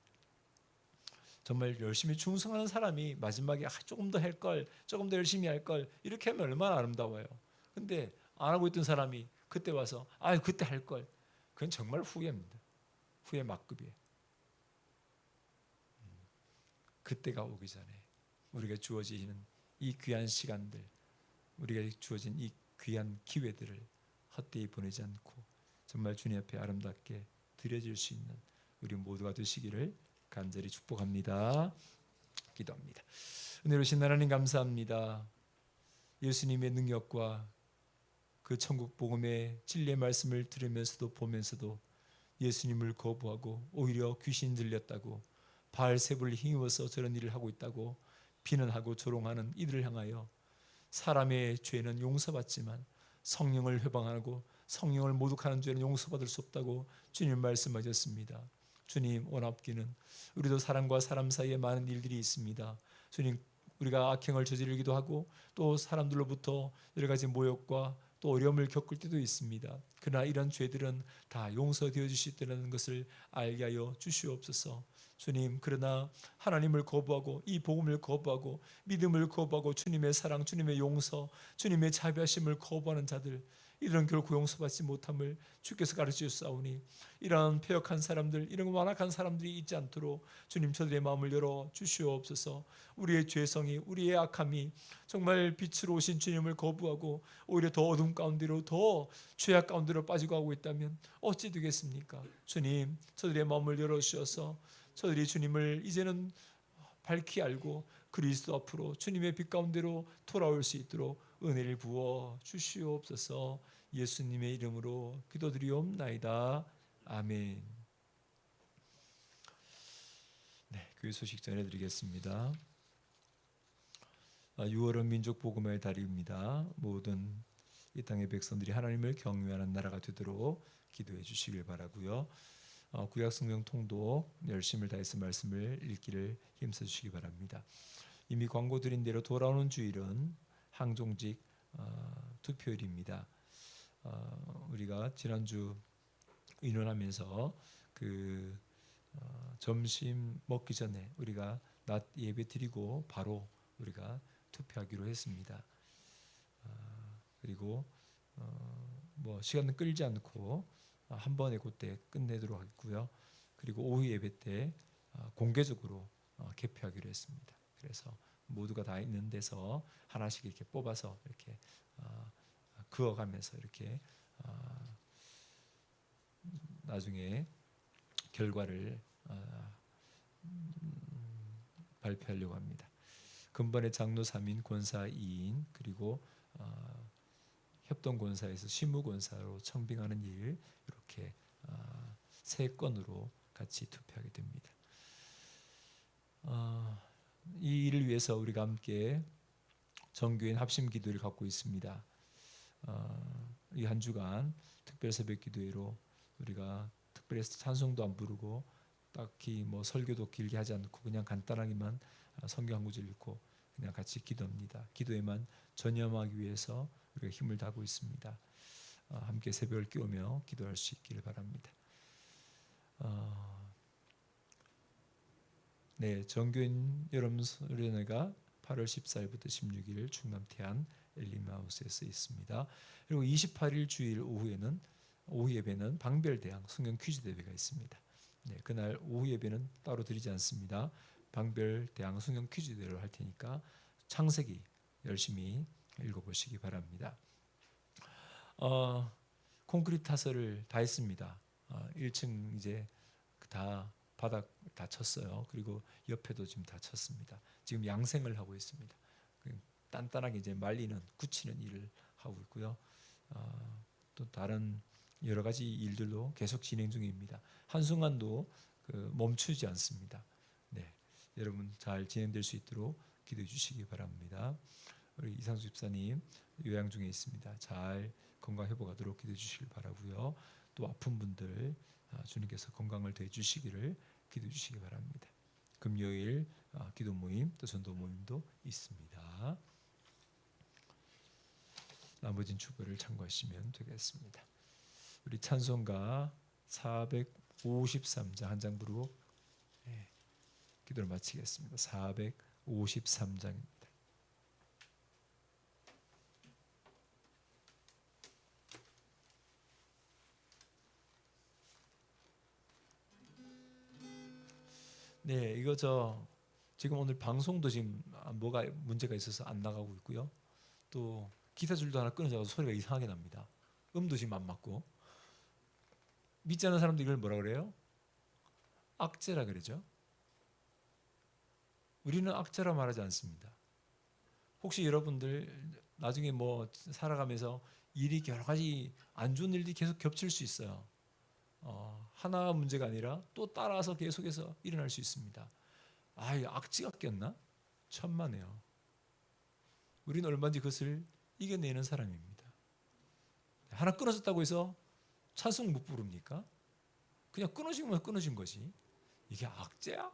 B: 정말 열심히 충성하는 사람이 마지막에 조금 더 할 걸, 조금 더 열심히 할 걸, 이렇게 하면 얼마나 아름다워요. 근데 안 하고 있던 사람이 그때 와서 그때 할 걸, 그건 정말 후회입니다. 후회 막급이에요. 그때가 오기 전에 우리가 주어지는 이 귀한 시간들, 우리가 주어진 이 귀한 기회들을 헛되이 보내지 않고 정말 주님 앞에 아름답게 드려질 수 있는 우리 모두가 되시기를 간절히 축복합니다. 기도합니다. 은혜로우신 하나님 감사합니다. 예수님의 능력과 그 천국 복음의 진리의 말씀을 들으면서도 보면서도 예수님을 거부하고 오히려 귀신 들렸다고 바알세불을 힘입어서 저런 일을 하고 있다고 비난하고 조롱하는 이들을 향하여 사람의 죄는 용서받지만 성령을 회방하고 성령을 모독하는 죄는 용서받을 수 없다고 주님 말씀하셨습니다. 주님 원합기는 우리도 사람과 사람 사이에 많은 일들이 있습니다. 주님 우리가 악행을 저지르기도 하고 또 사람들로부터 여러 가지 모욕과 또 어려움을 겪을 때도 있습니다. 그러나 이런 죄들은 다 용서되어 주시다는 것을 알게 하여 주시옵소서. 주님 그러나 하나님을 거부하고 이 복음을 거부하고 믿음을 거부하고 주님의 사랑, 주님의 용서, 주님의 자비하심을 거부하는 자들 이들은 결코 용서받지 못함을 주께서 가르쳐 주사오니 이러한 패역한 사람들, 이런 완악한 사람들이 있지 않도록 주님 저들의 마음을 열어 주시옵소서. 우리의 죄성이, 우리의 악함이 정말 빛으로 오신 주님을 거부하고 오히려 더 어둠 가운데로 더 죄악 가운데로 빠지고 하고 있다면 어찌 되겠습니까? 주님 저들의 마음을 열어 주셔서 저들이 주님을 이제는 밝히 알고 그리스도 앞으로 주님의 빛 가운데로 돌아올 수 있도록 은혜를 부어 주시옵소서. 예수님의 이름으로 기도드리옵나이다. 아멘. 네, 교회 소식 전해드리겠습니다. 6월은 민족 복음의 달입니다. 모든 이 땅의 백성들이 하나님을 경외하는 나라가 되도록 기도해 주시길 바라고요. 구약 성경 통독 열심을 다해서 말씀을 읽기를 힘써 주시기 바랍니다. 이미 광고 드린 대로 돌아오는 주일은 항종직 투표일입니다. 우리가 지난주 의논하면서 점심 먹기 전에 우리가 낮 예배 드리고 바로 우리가 투표하기로 했습니다. 그리고 뭐 시간은 끌지 않고 한 번에 그때 끝내도록 하고요. 그리고 오후 예배 때 공개적으로 개표하기로 했습니다. 그래서 모두가 다 있는 데서 하나씩 이렇게 뽑아서 이렇게 그어가면서 이렇게 나중에 결과를 발표하려고 합니다. 근본의 장로 3인, 권사 2인, 그리고 협동권사에서 시무권사로 청빙하는 일 이렇게 세 건으로 같이 투표하게 됩니다. 이 일을 위해서 우리가 함께 정교인 합심 기도를 갖고 있습니다. 이 한 주간 특별 새벽 기도회로 우리가 특별히 찬송도 안 부르고 딱히 뭐 설교도 길게 하지 않고 그냥 간단하게만 성경 한 구절 읽고 그냥 같이 기도합니다. 기도에만 전념하기 위해서 우리가 힘을 다하고 있습니다. 함께 새벽을 깨우며 기도할 수 있기를 바랍니다. 네, 정교인 여러분 수련회가 8월 14일부터 16일 충남 태안 엘리마우스에서 있습니다. 그리고 28일 주일 오후에는 오후 예배는 방별대항 성경 퀴즈 대회가 있습니다. 네, 그날 오후 예배는 따로 드리지 않습니다. 방별대항 성경 퀴즈 대회를 할 테니까 창세기 열심히 읽어보시기 바랍니다. 콘크리트 타설을 다 했습니다. 1층 이제 다 바닥 다 쳤어요. 그리고 옆에도 지금 다 쳤습니다. 지금 양생을 하고 있습니다. 단단하게 이제 말리는 굳히는 일을 하고 있고요. 또 다른 여러 가지 일들도 계속 진행 중입니다. 한순간도 멈추지 않습니다. 네, 여러분 잘 진행될 수 있도록 기도해 주시기 바랍니다. 우리 이상수 집사님 요양 중에 있습니다. 잘 건강 회복하도록 기도해 주시길 바라고요. 또 아픈 분들 주님께서 건강을 더해 주시기를 기도해 주시기 바랍니다. 금요일 기도 모임 또 전도 모임도 있습니다. 나머진 주보를 참고하시면 되겠습니다. 우리 찬송가 453장 한 장 부르고 기도를 마치겠습니다. 453장입니다. 네, 이거 지금 오늘 방송도 지금 뭐가 문제가 있어서 안 나가고 있고요. 또 기타 줄도 하나 끊어져서 소리가 이상하게 납니다. 음도 지금 안 맞고. 믿지 않는 사람들 이걸 뭐라 그래요? 악재라 그러죠. 우리는 악재라 말하지 않습니다. 혹시 여러분들 나중에 뭐 살아가면서 일이 여러 가지 안 좋은 일들이 계속 겹칠 수 있어요. 하나 문제가 아니라 또 따라서 계속해서 일어날 수 있습니다. 이 악취가 꼈나? 천만에요. 우리는 얼마든지 그것을 이겨내는 사람입니다. 하나 끊어졌다고 해서 찬송 못 부릅니까? 그냥 끊어진 거면 끊어진 거지. 이게 악재야?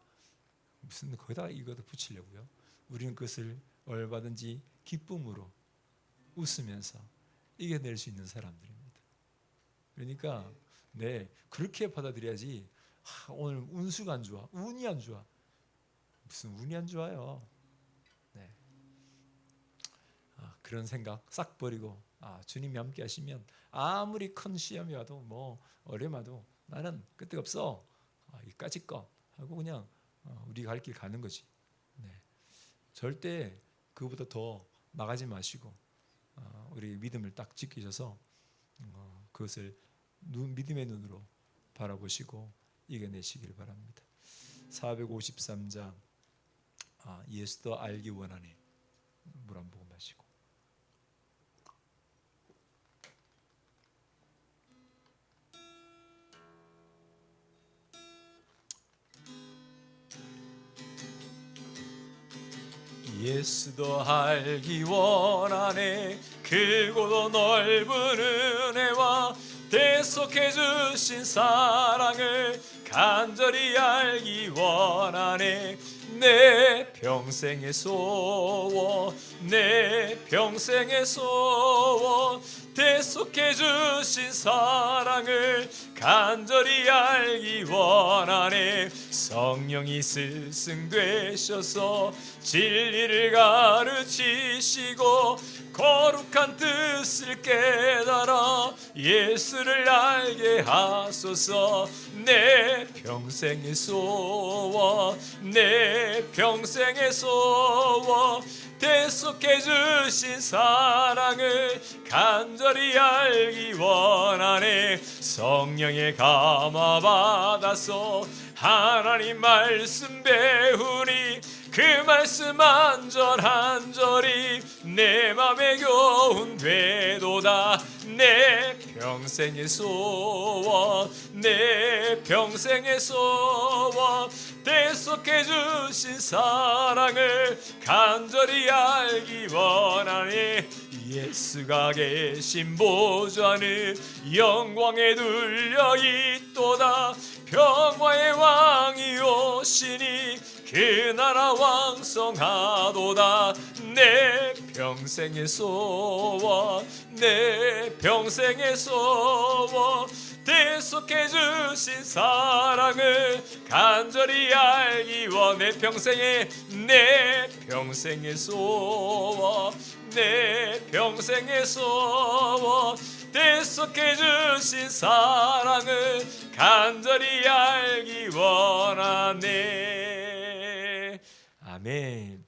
B: 무슨 거기다가 이것도 붙이려고요? 우리는 그것을 얼마든지 기쁨으로 웃으면서 이겨낼 수 있는 사람들입니다. 그러니까 그렇게 받아들여야지. 오늘 운수가 안 좋아, 운이 안 좋아. 무슨 운이 안 좋아요? 그런 생각 싹 버리고 주님이 함께 하시면 아무리 큰 시험이 와도 뭐 어려움 와도 나는 끄떡 없어. 이까짓 거 하고 그냥 우리가 갈 길 가는 거지. 절대 그보다 더 나가지 마시고 우리 믿음을 딱 지키셔서 그것을 믿음의 눈으로 바라보시고 이겨내시길 바랍니다. 453장 예수 더 알기 원하네. 물 한 모금 마시고. 예수 더 알기 원하네. 크고도 넓은 은혜와 대속해 주신 사랑을 간절히 알기 원하네. 내 평생의 소원, 내 평생의 소원, 대속해 주신 사랑을 간절히 알기 원하네. 성령이 스승되셔서 진리를 가르치시고 거룩한 뜻을 깨달아 예수를 알게 하소서. 내 평생의 소원, 내 평생의 소원, 대속해 주신 사랑을 간절히 알기 원하네. 성령의 감화 받아서 하나님 말씀 배우니 그 말씀 한절한절이 내 맘에 교훈 되도다. 내 평생의 소원, 내 평생의 소원, 대속해 주신 사랑을 간절히 알기 원하니. 예수가 계신 보좌는 영광에 둘려 있도다. 평화의 왕이 오시니 그 나라 왕성하도다. 내 평생의 소원, 내 평생의 소원, 대속해 주신 사랑을 간절히 알기 원해. 내 평생의 소원, 내 평생의 소원, 대속해 주신 사랑을 간절히 알기 원하네. 아멘.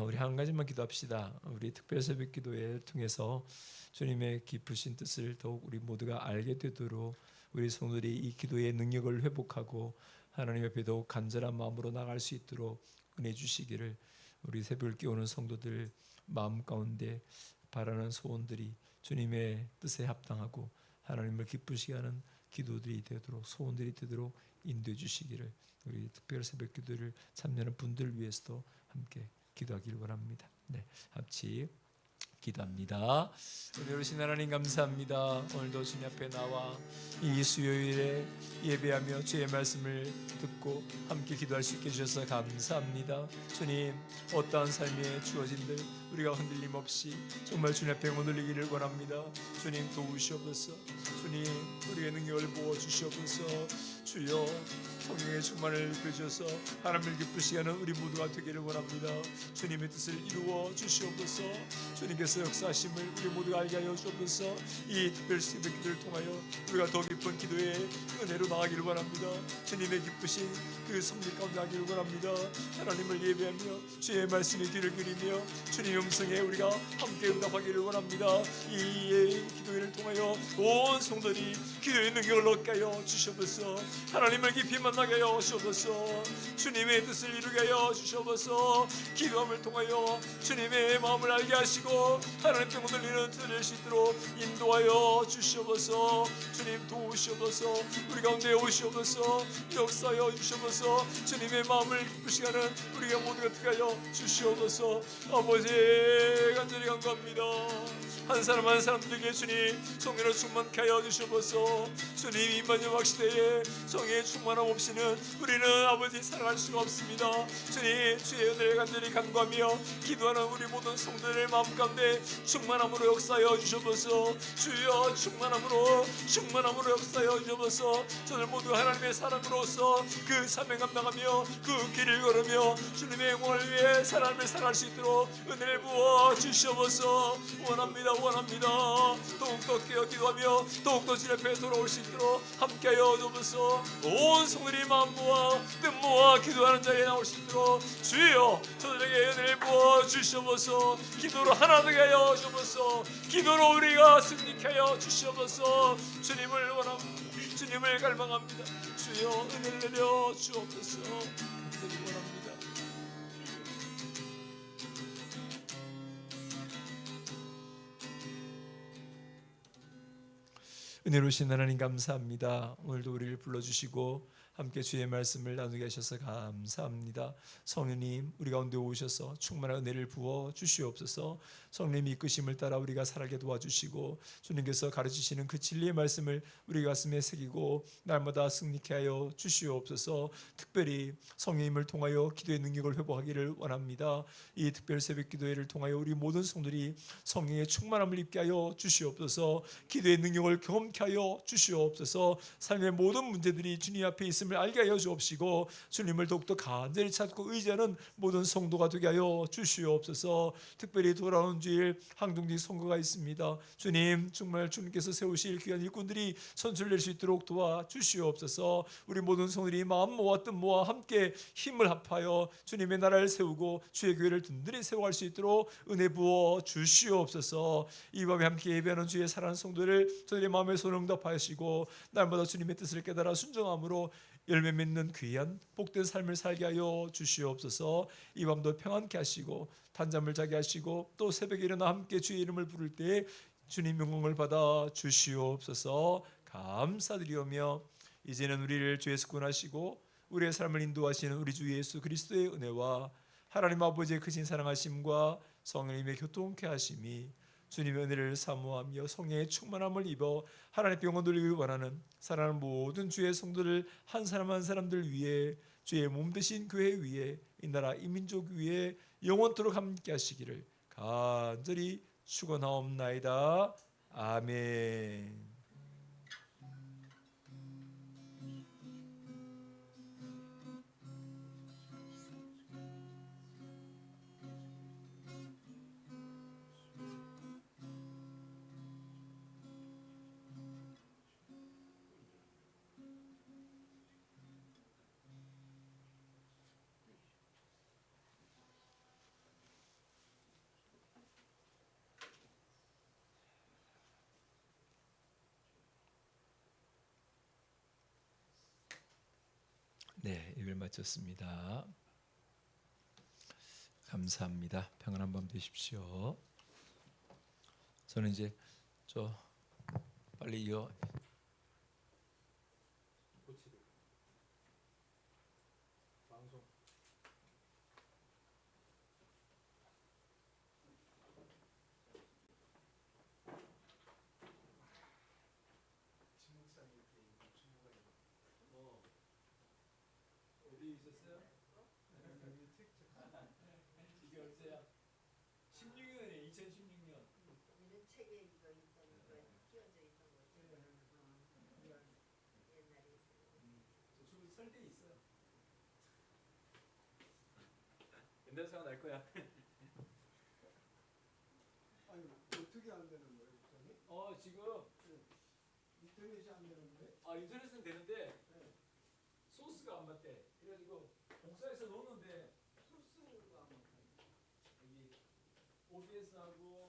B: 우리 한 가지만 기도합시다. 우리 특별 새벽 기도회 통해서 주님의 깊으신 뜻을 더욱 우리 모두가 알게 되도록 우리 성도들이 이 기도의 능력을 회복하고 하나님 앞에 더욱 간절한 마음으로 나갈 수 있도록 은혜 주시기를 우리 새벽을 깨우는 성도들 마음 가운데 바라는 소원들이 주님의 뜻에 합당하고 하나님을 기쁘시게 하는 기도들이 되도록, 소원들이 되도록 인도해 주시기를 우리 특별 새벽 기도를 참여하는 분들 위해서도 함께 기도하기를 원합니다. 같이 기도합니다. 은혜로우신 하나님 감사합니다. 오늘도 주님 앞에 나와 이 수요일에 예배하며 주의 말씀을 듣고 함께 기도할 수 있게 해주셔서 감사합니다. 주님, 어떠한 삶에 주어진들 우리가 흔들림 없이 정말 주님 앞에 오늘리기를 원합니다. 주님 도우시옵소서. 주님 우리의 능력을 부어주시옵소서. 주여 성령의 충만을 입혀주셔서 하나님을 기쁘시게 하는 우리 모두가 되기를 원합니다. 주님의 뜻을 이루어 주시옵소서. 주님께서 역사하심을 우리 모두가 알게 하여 주옵소서. 이 특별 새벽 기도를 통하여 우리가 더 깊은 기도의 은혜로 나가기를 원합니다. 주님의 기쁘신 그 섭리 가운데 나가기를 원합니다. 하나님을 예배하며 주의 말씀에 귀를 기리며 주님의 음성에 우리가 함께 응답하기를 원합니다. 이 기도회를 통하여 온 성도들이 기도의 능력을 얻게 하여 주시옵소서. 하나님을 깊이 만나게 하여 주시옵소서. 주님의 뜻을 이루게 하여 주시옵소서. 기도함을 통하여 주님의 마음을 알게 하시고 하나님 병을 들리는 들을 수 있도록 인도하여 주시옵소서. 주님 도우시옵소서. 우리 가운데 오시옵소서. 역사하여 주시옵소서. 주님의 마음을 기쁘시게 하는 우리가 모두가 특하여 주시옵소서. 아버지 간절히 간구합니다. 한 사람 한 사람들에게 주님 성령으로 충만케 하여 주시옵소서. 주님 이 마지막 시대에 성령의 충만함 없이는 우리는 아버지 살아갈 수가 없습니다. 주님 주의 은혜를 간절히 간구하며 기도하는 우리 모든 성도들의 마음 가운데 충만함으로 역사하여 주시옵소서. 주여 충만함으로 역사하여 주시옵소서. 저들 모두 하나님의 사람으로서 그 사명 감당하며 그 길을 걸으며 주님의 영광을 위해 사람을 살아갈 수 있도록 은혜를 부어 주시옵소서. 원합니다. 더욱더 깨어 기도하며 더욱더 주님 앞에 돌아올 수 있도록 함께하여 주옵소서. 온 성들이 마음 모아 뜻 모아 기도하는 자리에 나올 수 있도록 주여 저들에게 은혜를 부어 주시옵소서. 기도로 하나 되게 하여 주옵소서. 기도로 우리가 승리케 하여 주시옵소서. 주님을 원합니다. 주님을 갈망합니다. 주여 은혜를 내려 주옵소서. 간절히 원합니다. 은혜로우신 하나님 감사합니다. 오늘도 우리를 불러주시고 함께 주의 말씀을 나누게 하셔서 감사합니다. 성령님 우리 가운데 오셔서 충만한 은혜를 부어 주시옵소서. 성령님 이끄심을 따라 우리가 살게 도와주시고 주님께서 가르치시는 그 진리의 말씀을 우리 가슴에 새기고 날마다 승리케 하여 주시옵소서. 특별히 성령님을 통하여 기도의 능력을 회복하기를 원합니다. 이 특별 새벽 기도회를 통하여 우리 모든 성들이 성령의 충만함을 입게 하여 주시옵소서. 기도의 능력을 경험케 하여 주시옵소서. 삶의 모든 문제들이 주님 앞에 있음을 알게 하여 주옵시고 주님을 더욱더 간절히 찾고 의지하는 모든 성도가 되게 하여 주시옵소서. 특별히 돌아오는 주일 항동직 선거가 있습니다. 주님 정말 주님께서 세우실 귀한 일꾼들이 선출될 수 있도록 도와주시옵소서. 우리 모든 성들이 마음 모아 뜻 모아 함께 힘을 합하여 주님의 나라를 세우고 주의 교회를 든든히 세워갈 수 있도록 은혜 부어 주시옵소서. 이 밤에 함께 예배하는 주의 사랑하는 성도를 저들의 마음에 손응답하시고 날마다 주님의 뜻을 깨달아 순종함으로 열매 맺는 귀한 복된 삶을 살게 하여 주시옵소서. 이 밤도 평안케 하시고 단잠을 자게 하시고 또 새벽에 일어나 함께 주의 이름을 부를 때 주님 영광을 받아 주시옵소서. 감사드리오며 이제는 우리를 주의 숙군하시고 우리의 삶을 인도하시는 우리 주 예수 그리스도의 은혜와 하나님 아버지의 크신 사랑하심과 성령님의 교통케 하심이 주님의 은혜를 사모하며 성령의 충만함을 입어 하나님의 병을 누리길 원하는 사랑하는 모든 주의 성도들 한 사람 한 사람들 위해 주의 몸 되신 교회 위에 이 나라 이 민족 위에 영원토록 함께 하시기를 간절히 축원하옵나이다. 아멘.
A: 네, 예배를 마쳤습니다. 감사합니다. 평안한 밤 되십시오. 저는 이제 빨리 이어
B: 어디 있었어요? 이게 얼마야? 16년에 2016년.
C: 우리는 책에 이거 있다는 거 끼워져 있는 거죠. 옛날에
B: 저쪽에 설대 있어요. 옛날 생각 날 거야.
D: 아니 어떻게 안 되는 거예요, 목사님?
B: 지금
D: 인터넷이 안 되는데?
B: 인터넷은 되는데
D: 네.
B: 소스가 안 맞대. 그래가지고 복사해서 넣었는데
D: 소스가 안 맞아요.
B: 여기 감사하고